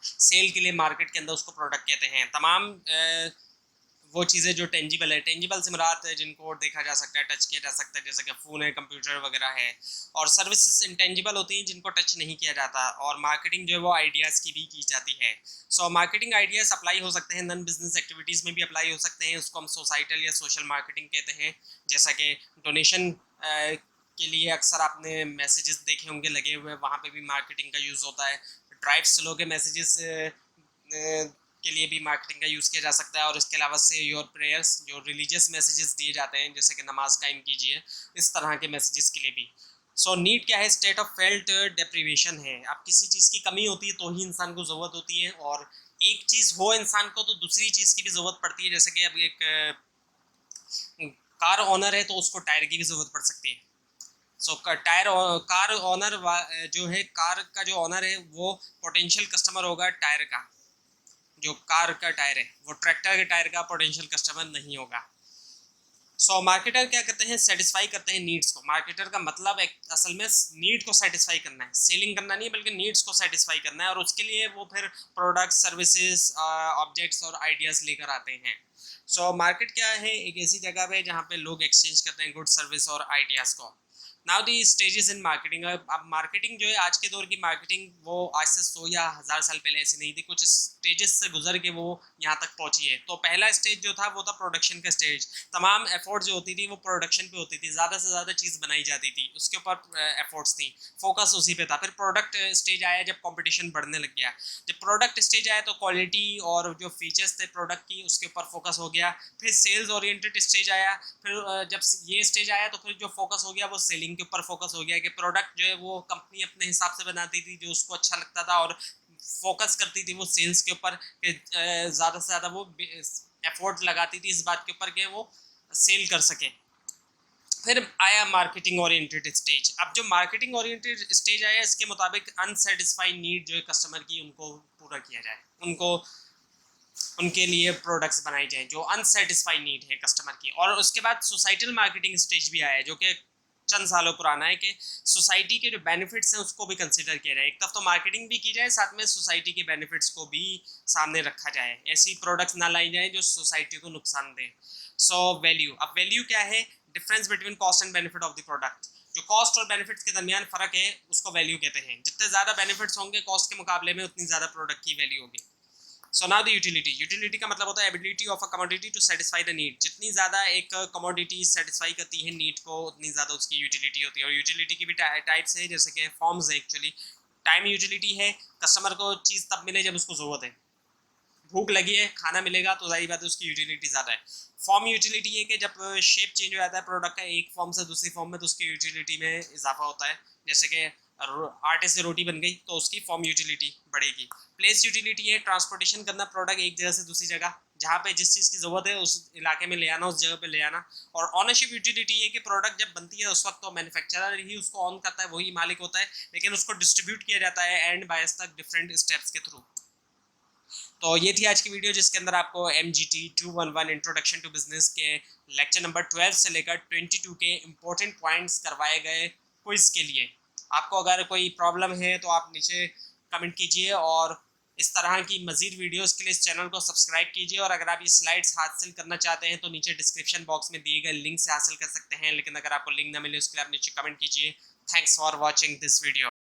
सेल के लिए मार्केट के अंदर उसको प्रोडक्ट कहते हैं। तमाम वो चीज़ें जो टेंजिबल है, टेंजिबल से मुराद है जिनको देखा जा सकता है, टच किया जा सकता है, जैसे कि फ़ोन है, कंप्यूटर वगैरह है। और सर्विसेज इंटेंजिबल होती हैं जिनको टच नहीं किया जाता। और मार्केटिंग जो है वो आइडियाज़ की भी की जाती है। सो मार्केटिंग आइडियाज़ अप्लाई हो सकते हैं नॉन बिजनेस एक्टिविटीज़ में भी अप्लाई हो सकते हैं, उसको हम सोसाइटल या सोशल मार्केटिंग कहते हैं। जैसा कि डोनेशन के लिए अक्सर आपने मैसेजेस देखे होंगे लगे हुए, वहाँ पे भी मार्केटिंग का यूज़ होता है। ड्राइव स्लो के मैसेजेस के लिए भी मार्केटिंग का यूज़ किया जा सकता है। और इसके अलावा से योर प्रेयर्स, जो रिलीजियस मैसेजेस दिए जाते हैं जैसे कि नमाज कायम कीजिए, इस तरह के मैसेजेस के लिए भी। सो नीड क्या है, स्टेट ऑफ फेल्ट डेप्रीवेशन है। अब किसी चीज़ की कमी होती है तो ही इंसान को ज़रूरत होती है, और एक चीज़ हो इंसान को तो दूसरी चीज़ की भी ज़रूरत पड़ती है। जैसे कि अब एक कार ओनर है तो उसको टायर की भी ज़रूरत पड़ सकती है। सो कार ओनर जो है, कार का जो ओनर है वो पोटेंशियल कस्टमर होगा टायर का। जो कार का टायर है वो ट्रैक्टर के टायर का पोटेंशियल कस्टमर नहीं होगा। सो मार्केटर क्या करते हैं, सेटिस्फाई करते हैं नीड्स को। मार्केटर का मतलब एक असल में नीड को सेटिस्फाई करना है, सेलिंग करना नहीं बल्कि नीड्स को सेटिस्फाई करना है, और उसके लिए वो फिर प्रोडक्ट्स, सर्विसेज, ऑब्जेक्ट्स और आइडियाज़ लेकर आते हैं। सो मार्केट क्या है, एक ऐसी जगह पे जहाँ पे लोग एक्सचेंज करते हैं गुड, सर्विस और आइडियाज़ को। Now the stages in marketing. अब मार्केटिंग जो है आज के दौर की मार्केटिंग, वो आज से 100 या 1000 साल पहले ऐसी नहीं थी, कुछ स्टेजेस से गुजर के वो यहाँ तक पहुंची है। तो पहला स्टेज जो था वो था प्रोडक्शन का स्टेज। तमाम एफर्ट जो होती थी वो प्रोडक्शन पे होती थी, ज़्यादा से ज़्यादा चीज़ बनाई जाती थी, उसके ऊपर एफर्ट्स थी, फोकस उसी पे था। फिर प्रोडक्ट स्टेज आया जब कंपटीशन बढ़ने लग गया। जब प्रोडक्ट स्टेज आया तो क्वालिटी और जो फीचर्स थे प्रोडक्ट की उसके ऊपर फोकस हो गया। फिर सेल्स ओरिएंटेड स्टेज आया। फिर जब ये स्टेज आया तो फिर जो फोकस हो गया वो सेलिंग के ऊपर फोकस हो गया, कि प्रोडक्ट जो है वो कंपनी अपने हिसाब से बनाती थी जो उसको अच्छा लगता था, और फोकस करती थी वो सेल्स के ऊपर, कि ज़्यादा से ज़्यादा वो एफर्ट लगाती थी इस बात के ऊपर कि वो सेल कर सके। फिर आया मार्केटिंग ओरिएंटेड स्टेज। अब जो मार्केटिंग ओरिएंटेड स्टेज आया इसके मुताबिक अनसेटिस्फाइड नीड जो है कस्टमर की उनको पूरा किया जाए, उनको उनके लिए प्रोडक्ट्स बनाए जाएं जो अनसेटिस्फाइड नीड है कस्टमर की। और उसके बाद सोसाइटल मार्केटिंग स्टेज भी आया है जो कि चंद सालों पुराना है, कि सोसाइटी के जो बेनिफिट्स हैं उसको भी कंसिडर किया जाए। एक तरफ तो मार्केटिंग भी की जाए, साथ में सोसाइटी के बेनिफिट्स को भी सामने रखा जाए, ऐसी प्रोडक्ट्स ना लाई जाए जो सोसाइटी को नुकसान दे। So value. अब वैल्यू क्या है, difference between cost and benefit of the product. जो कॉस्ट और बेनिफिट्स के दरमियान फ़र्क है उसको वैल्यू कहते हैं। जितने ज़्यादा बेनिफिट्स होंगे कॉस्ट के मुकाबले में उतनी ज़्यादा प्रोडक्ट की वैल्यू होगी। So now the utility. Utility का मतलब होता है ability of a commodity to satisfy the need. जितनी ज़्यादा एक कमोडिटी सेटिस्फाई करती है नीड को उतनी ज़्यादा उसकी यूटिलिटी होती है। और यूटिलिटी की भी टाइप्स है, जैसे कि फॉर्म्स है एक्चुअली। टाइम यूटिलिटी है, कस्टमर को चीज़ तब मिले जब उसको ज़रूरत है, भूख लगी है खाना मिलेगा तो जाहिर बात है उसकी यूटिलिटी ज़्यादा है। फॉर्म यूटिलिटी है कि जब शेप चेंज हो जाता है प्रोडक्ट का एक फॉर्म से दूसरी फॉर्म में तो उसकी यूटिलिटी में इजाफा होता है। जैसे कि आटे से रोटी बन गई तो उसकी फॉर्म यूटिलिटी बढ़ेगी। प्लेस यूटिलिटी है, ट्रांसपोर्टेशन करना प्रोडक्ट एक जगह से दूसरी जगह, जहाँ पे जिस चीज़ की ज़रूरत है उस इलाके में ले आना, उस जगह पे ले आना। और ऑनरशिप यूटिलिटी है कि प्रोडक्ट जब बनती है उस वक्त तो मैन्युफैक्चरर ही उसको ऑन करता है, वही मालिक होता है, लेकिन उसको डिस्ट्रीब्यूट किया जाता है एंड बायर्स तक डिफरेंट स्टेप्स के थ्रू। तो ये थी आज की वीडियो जिसके अंदर आपको MGT 211 इंट्रोडक्शन टू बिजनेस के लेक्चर नंबर 12 से लेकर 22 के इम्पोर्टेंट पॉइंट्स करवाए गए क्विज के लिए। आपको अगर कोई प्रॉब्लम है तो आप नीचे कमेंट कीजिए, और इस तरह की मजीद वीडियोस के लिए इस चैनल को सब्सक्राइब कीजिए। और अगर आप ये स्लाइड्स हासिल करना चाहते हैं तो नीचे डिस्क्रिप्शन बॉक्स में दिए गए लिंक से हासिल कर सकते हैं, लेकिन अगर आपको लिंक ना मिले उसके लिए आप नीचे कमेंट कीजिए। Thanks for watching this video.